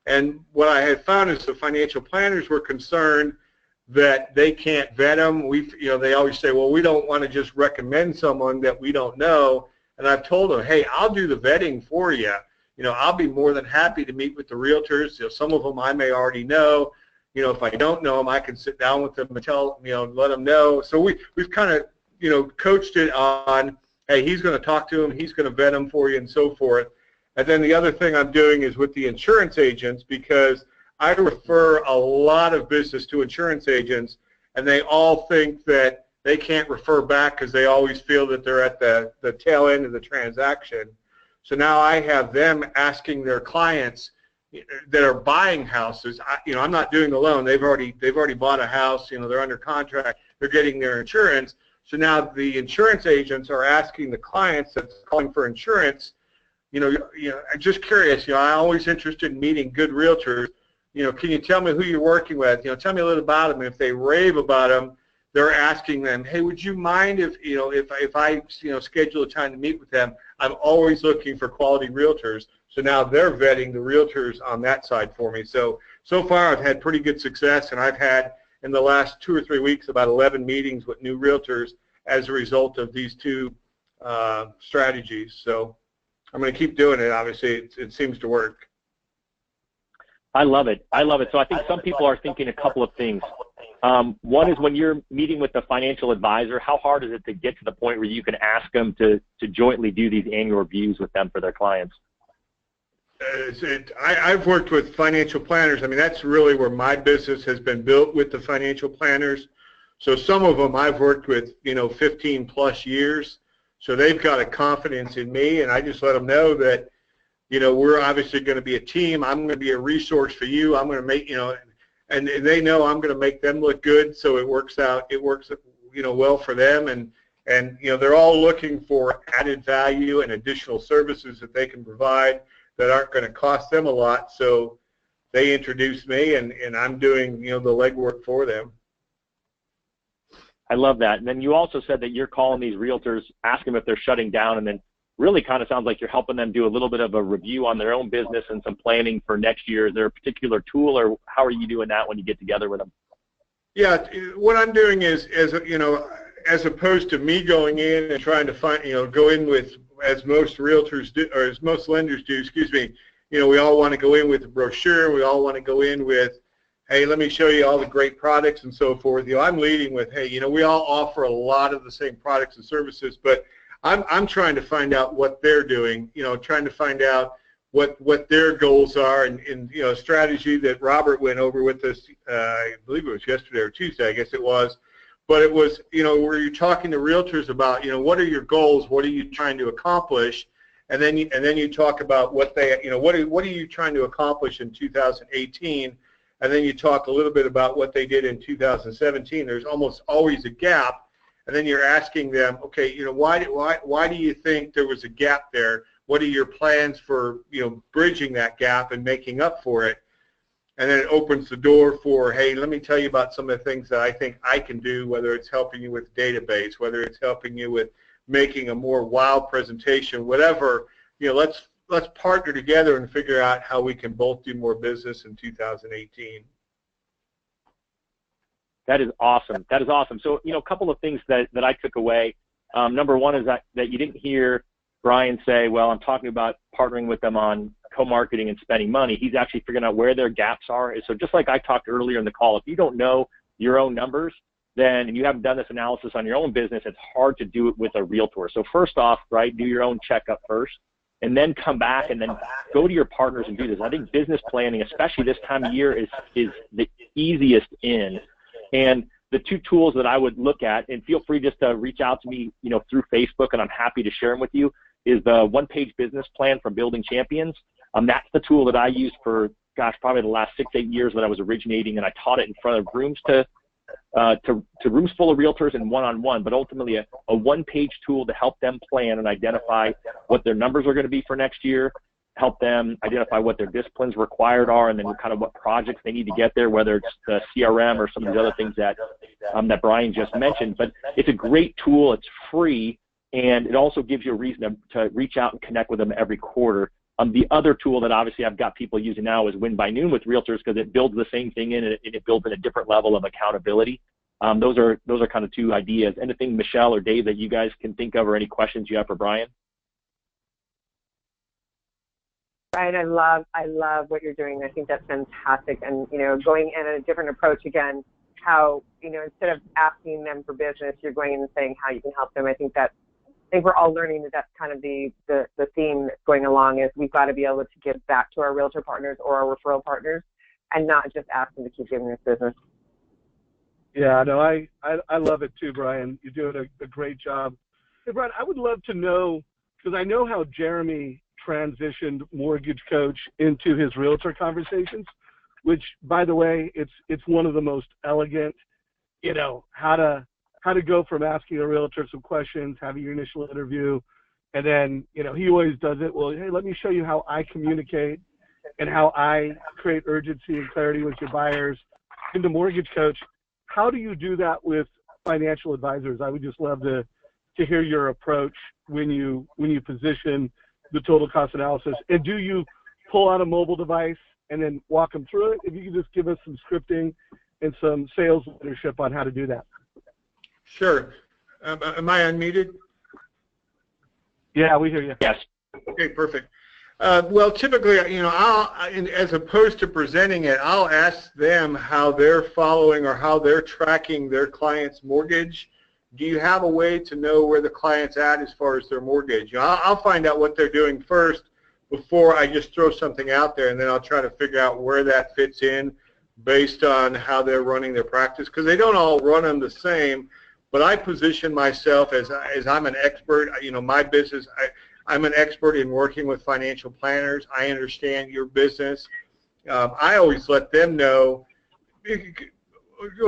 And what I had found is the financial planners were concerned that they can't vet them. They always say, well, we don't want to just recommend someone that we don't know. And I've told them, hey, I'll do the vetting for you. I'll be more than happy to meet with the realtors. Some of them I may already know. If I don't know them, I can sit down with them and let them know. So we've kind of, coached it on, hey, he's going to talk to him, he's going to vet him for you, and so forth. And then the other thing I'm doing is with the insurance agents, because I refer a lot of business to insurance agents, and they all think that they can't refer back because they always feel that they're at the tail end of the transaction. So now I have them asking their clients that are buying houses. I'm not doing the loan. They've already bought a house. They're under contract. They're getting their insurance. So now the insurance agents are asking the clients that's calling for insurance, I'm just curious. I'm always interested in meeting good realtors. Can you tell me who you're working with? Tell me a little about them. If they rave about them, they're asking them, hey, would you mind if I schedule a time to meet with them? I'm always looking for quality realtors. So now they're vetting the realtors on that side for me. So far I've had pretty good success, and I've had in the last 2 or 3 weeks about 11 meetings with new realtors as a result of these two strategies. So I'm going to keep doing it. Obviously, it seems to work. I love it. I love it. So I think some people are thinking a couple of things. One is when you're meeting with a financial advisor, how hard is it to get to the point where you can ask them to jointly do these annual reviews with them for their clients? I've worked with financial planners. I mean, that's really where my business has been built, with the financial planners. So some of them I've worked with, 15 plus years. So they've got a confidence in me, and I just let them know that, we're obviously going to be a team. I'm going to be a resource for you. I'm going to make, and they know I'm going to make them look good. So it works out. It works, well for them. And they're all looking for added value and additional services that they can provide that aren't going to cost them a lot. So they introduce me, and I'm doing, the legwork for them. I love that. And then you also said that you're calling these realtors, asking them if they're shutting down, and then really kind of sounds like you're helping them do a little bit of a review on their own business and some planning for next year. Is there a particular tool, or how are you doing that when you get together with them? Yeah, what I'm doing is, as opposed to me going in and trying to find, go in with, as most realtors do, or as most lenders do, we all want to go in with a brochure. We all want to go in with, hey, let me show you all the great products and so forth. I'm leading with, hey, we all offer a lot of the same products and services, but I'm trying to find out what they're doing, trying to find out what their goals are, and a strategy that Robert went over with us, I believe it was yesterday or Tuesday, I guess it was, but it was, where you're talking to realtors about, what are your goals, what are you trying to accomplish, and then you talk about what they, what are you trying to accomplish in 2018, and then you talk a little bit about what they did in 2017. There's almost always a gap. And then you're asking them, okay, why do you think there was a gap there? What are your plans for, bridging that gap and making up for it? And then it opens the door for, hey, let me tell you about some of the things that I think I can do, whether it's helping you with database, whether it's helping you with making a more wow presentation, whatever. Let's partner together and figure out how we can both do more business in 2018. That is awesome. That is awesome. So, a couple of things that I took away. Number one is that you didn't hear Brian say, well, I'm talking about partnering with them on co-marketing and spending money. He's actually figuring out where their gaps are. So just like I talked earlier in the call, if you don't know your own numbers, then, and you haven't done this analysis on your own business, it's hard to do it with a realtor. So first off, right, do your own checkup first, and then come back and then go to your partners and do this. I think business planning, especially this time of year, is the easiest in. And the two tools that I would look at, and feel free just to reach out to me, through Facebook, and I'm happy to share them with you, is the one-page business plan from Building Champions. That's the tool that I used for, probably the last 6-8 years that I was originating, and I taught it in front of rooms to rooms full of realtors and one-on-one, but ultimately a one-page tool to help them plan and identify what their numbers are going to be for next year, help them identify what their disciplines required are, and then kind of what projects they need to get there, whether it's the CRM or some of the other things that Brian just mentioned. But it's a great tool. It's free, and it also gives you a reason to reach out and connect with them every quarter. The other tool that obviously I've got people using now is Win by Noon with Realtors, because it builds the same thing in, and it builds in a different level of accountability. Those are kind of two ideas. Anything, Michelle or Dave, that you guys can think of, or any questions you have for Brian? Brian, I love what you're doing. I think that's fantastic. And, going in a different approach again, how, instead of asking them for business, you're going in and saying how you can help them. I think we're all learning that that's kind of the theme that's going along, is we've got to be able to give back to our realtor partners or our referral partners, and not just ask them to keep giving us business. Yeah, no, I love it too, Brian. You're doing a great job. Hey, Brian, I would love to know, because I know how Jeremy transitioned mortgage coach into his realtor conversations, which, by the way, it's one of the most elegant, how to go from asking a realtor some questions, having your initial interview, And then, he always does it. Well, hey, let me show you how I communicate and how I create urgency and clarity with your buyers in the mortgage coach. How do you do that with financial advisors? I would just love to hear your approach when you position the total cost analysis. And do you pull out a mobile device and then walk them through it? If you could just give us some scripting and some sales leadership on how to do that. Sure. Am I unmuted? Yeah, we hear you. Yes. Okay, perfect. Well, typically, as opposed to presenting it, I'll ask them how they're following or how they're tracking their client's mortgage. Do you have a way to know where the client's at as far as their mortgage? I'll find out what they're doing first before I just throw something out there, and then I'll try to figure out where that fits in based on how they're running their practice, because they don't all run them the same. But I position myself as I'm an expert. My business, I'm an expert in working with financial planners. I understand your business. I always let them know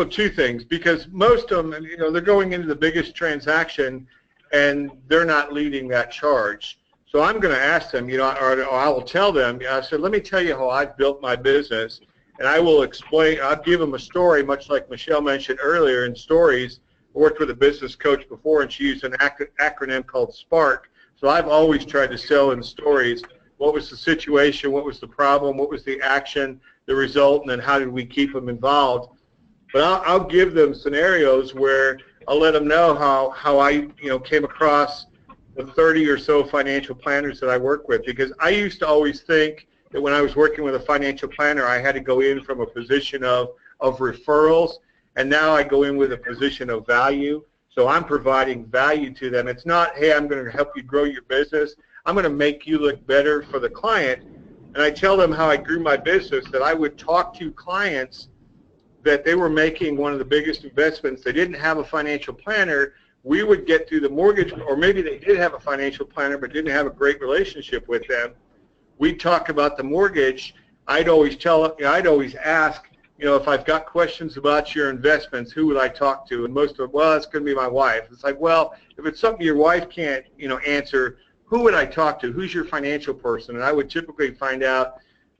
two things, because most of them, they're going into the biggest transaction and they're not leading that charge. So I'm going to ask them, or I will tell them, I said, let me tell you how I've built my business, and I will explain. I'll give them a story, much like Michelle mentioned earlier in stories. I worked with a business coach before, and she used an acronym called SPARK. So I've always tried to sell in stories. What was the situation? What was the problem? What was the action, the result, and then how did we keep them involved? But I'll give them scenarios where I'll let them know how I came across the 30 or so financial planners that I work with, because I used to always think that when I was working with a financial planner, I had to go in from a position of referrals, and now I go in with a position of value. So I'm providing value to them. It's not, hey, I'm going to help you grow your business. I'm going to make you look better for the client. And I tell them how I grew my business, that I would talk to clients that they were making one of the biggest investments. They didn't have a financial planner. We would get through the mortgage, or maybe they did have a financial planner but didn't have a great relationship with them. We'd talk about the mortgage. I'd always ask, if I've got questions about your investments, who would I talk to? And most of them, well, it's going to be my wife. It's like, well, if it's something your wife can't, answer, who would I talk to? Who's your financial person? And I would typically find out,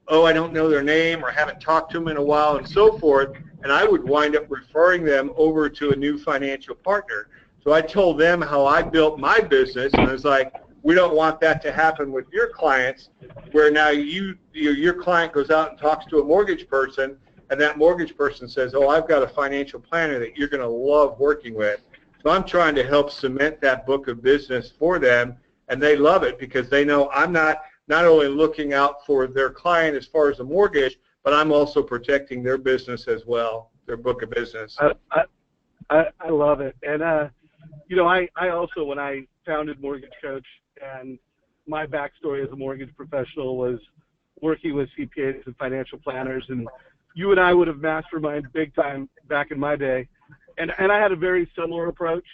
oh, I don't know their name, or haven't talked to them in a while, and so forth. And I would wind up referring them over to a new financial partner. So I told them how I built my business, and I was like, we don't want that to happen with your clients, where now your client goes out and talks to a mortgage person, and that mortgage person says, oh, I've got a financial planner that you're going to love working with. So I'm trying to help cement that book of business for them, and they love it because they know I'm not only looking out for their client as far as the mortgage, but I'm also protecting their business as well, their book of business. I love it. And, I also, when I founded Mortgage Coach, and my backstory as a mortgage professional was working with CPAs and financial planners, and you and I would have mastermind big time back in my day. And I had a very similar approach.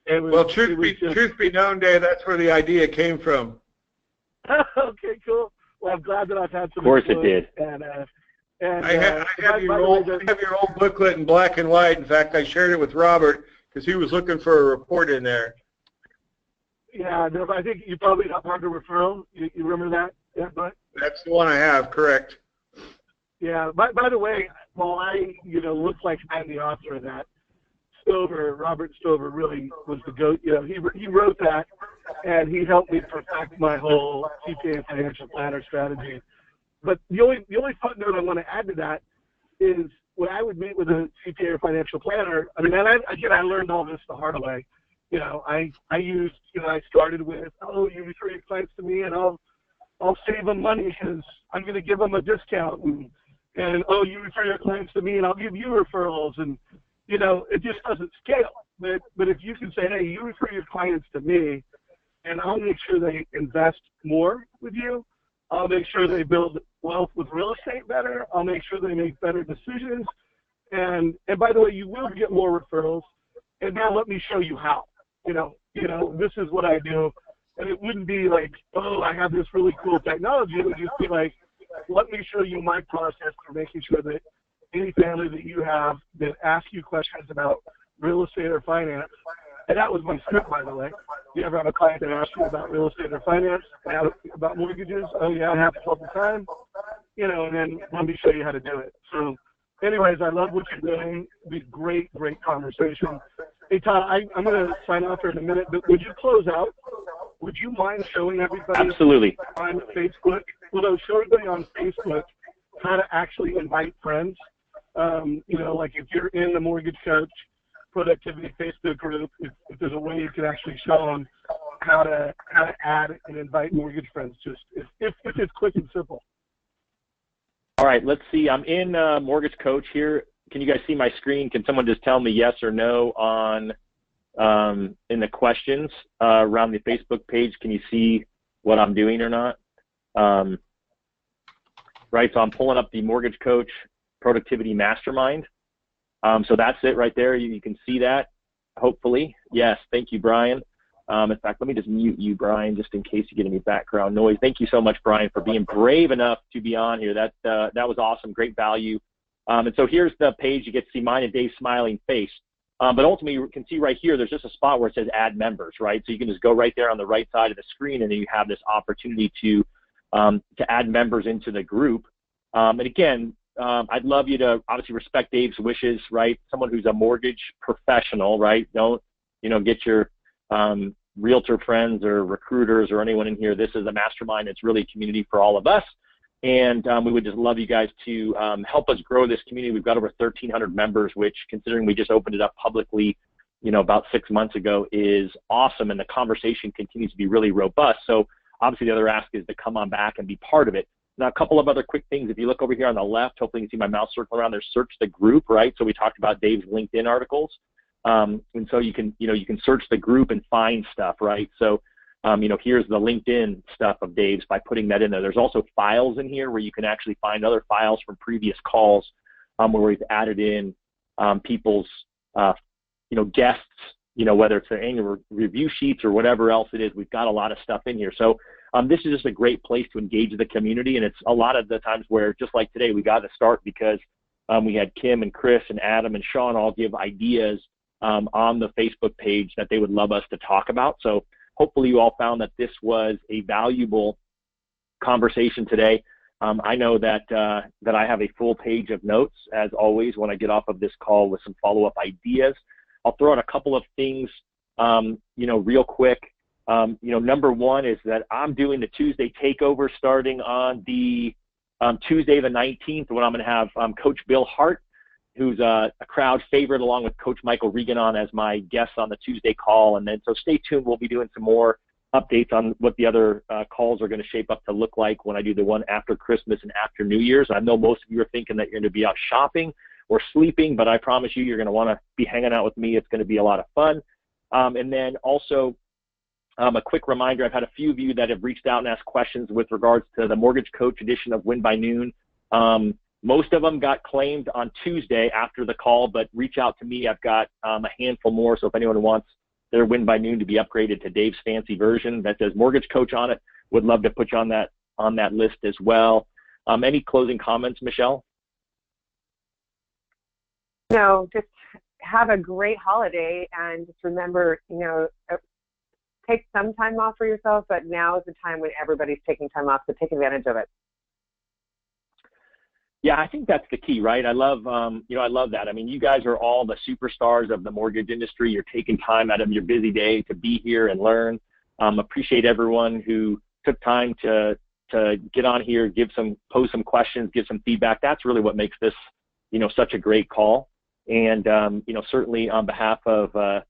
Truth be known, Dave, that's where the idea came from. Okay, cool. Well, I'm glad that I've had some. Of course it did. I have your old booklet in black and white. In fact, I shared it with Robert because he was looking for a report in there. Yeah, no, I think you probably got part of the referral. You remember that? Yeah, but that's the one I have, correct. Yeah. By the way, while I look like I'm the author of that, Robert Stover really was the goat. He wrote that, and he helped me perfect my whole CPA financial planner strategy. But the only footnote I want to add to that is when I would meet with a CPA or financial planner. I mean, I learned all this the hard way. I started with, oh, you refer your clients to me, and I'll save them money because I'm going to give them a discount, and oh, you refer your clients to me, and I'll give you referrals, and it just doesn't scale. But if you can say, hey, you refer your clients to me, and I'll make sure they invest more with you. I'll make sure they build wealth with real estate better. I'll make sure they make better decisions. And by the way, you will get more referrals. And now let me show you how. This is what I do. And it wouldn't be like, oh, I have this really cool technology. It would just be like, let me show you my process for making sure that any family that you have that asks you questions about real estate or finance, And that was my script, by the way. Do you ever have a client that asks you about real estate or finance, about mortgages? Oh, yeah, it happens all the time. You know, and then let me show you how to do it. So anyways, I love what you're doing. It'd be great conversation. Hey, Todd, I'm going to sign off here in a minute, but would you close out? Would you mind showing everybody Absolutely. on Facebook? Well, no, show everybody on Facebook how to actually invite friends. You know, like if you're in the Mortgage Coach Productivity Facebook group, if there's a way you could actually show them how to add and invite mortgage friends, just if it's quick and simple. All right, let's see. I'm in Mortgage Coach here. Can you guys see my screen? Can someone just tell me yes or no on in the questions around the Facebook page? Can you see what I'm doing or not? Right, so I'm pulling up the Mortgage Coach Productivity Mastermind. So that's it right there. You can see that, hopefully. Yes, thank you, Brian. In fact, let me just mute you, Brian, just in case you get any background noise. Thank you so much, Brian, for being brave enough to be on here. That was awesome, great value. And so here's the page. You get to see mine and Dave's smiling face. But ultimately, you can see right here, there's just a spot where it says add members, right? So you can just go right there on the right side of the screen, and then you have this opportunity to add members into the group. And again, I'd love you to obviously respect Dave's wishes, right? Someone who's a mortgage professional, right? Don't, get your realtor friends or recruiters or anyone in here. This is a mastermind. It's really a community for all of us. And we would just love you guys to help us grow this community. We've got over 1,300 members, which, considering we just opened it up publicly, about 6 months ago, is awesome. And the conversation continues to be really robust. So obviously the other ask is to come on back and be part of it. Now, a couple of other quick things. If you look over here on the left, hopefully you can see my mouse circle around there, search the group, right? So we talked about Dave's LinkedIn articles. And so you can search the group and find stuff, right? So, here's the LinkedIn stuff of Dave's by putting that in there. There's also files in here where you can actually find other files from previous calls where we've added in people's, guests, whether it's their annual review sheets or whatever else it is. We've got a lot of stuff in here. So this is just a great place to engage the community. And it's a lot of the times where, just like today, we got to start because we had Kim and Chris and Adam and Sean all give ideas on the Facebook page that they would love us to talk about. So hopefully you all found that this was a valuable conversation today. I know that I have a full page of notes, as always, when I get off of this call with some follow-up ideas. I'll throw out a couple of things, real quick. Number one is that I'm doing the Tuesday takeover starting on the Tuesday the 19th, when I'm going to have Coach Bill Hart, who's a crowd favorite, along with Coach Michael Regan on as my guests on the Tuesday call. And then, so stay tuned. We'll be doing some more updates on what the other calls are going to shape up to look like when I do the one after Christmas and after New Year's. I know most of you are thinking that you're going to be out shopping or sleeping, but I promise you, you're going to want to be hanging out with me. It's going to be a lot of fun. And then also, a quick reminder, I've had a few of you that have reached out and asked questions with regards to the Mortgage Coach edition of Win by Noon. Most of them got claimed on Tuesday after the call, but reach out to me. I've got a handful more, so if anyone wants their Win by Noon to be upgraded to Dave's fancy version that says Mortgage Coach on it, would love to put you on that list as well. Any closing comments, Michelle? No, just have a great holiday, and just remember, take some time off for yourself, but now is the time when everybody's taking time off, so take advantage of it. Yeah, I think that's the key, right? I love that. I mean, you guys are all the superstars of the mortgage industry. You're taking time out of your busy day to be here and learn. Appreciate everyone who took time to get on here, pose some questions, give some feedback. That's really what makes this, such a great call. And, certainly on behalf of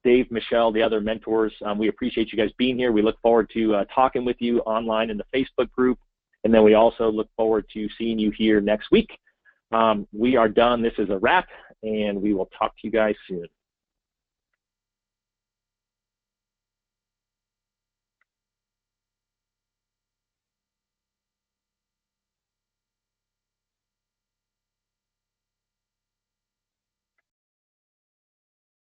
Dave, Michelle, the other mentors, we appreciate you guys being here. We look forward to talking with you online in the Facebook group. And then we also look forward to seeing you here next week. We are done. This is a wrap, and we will talk to you guys soon.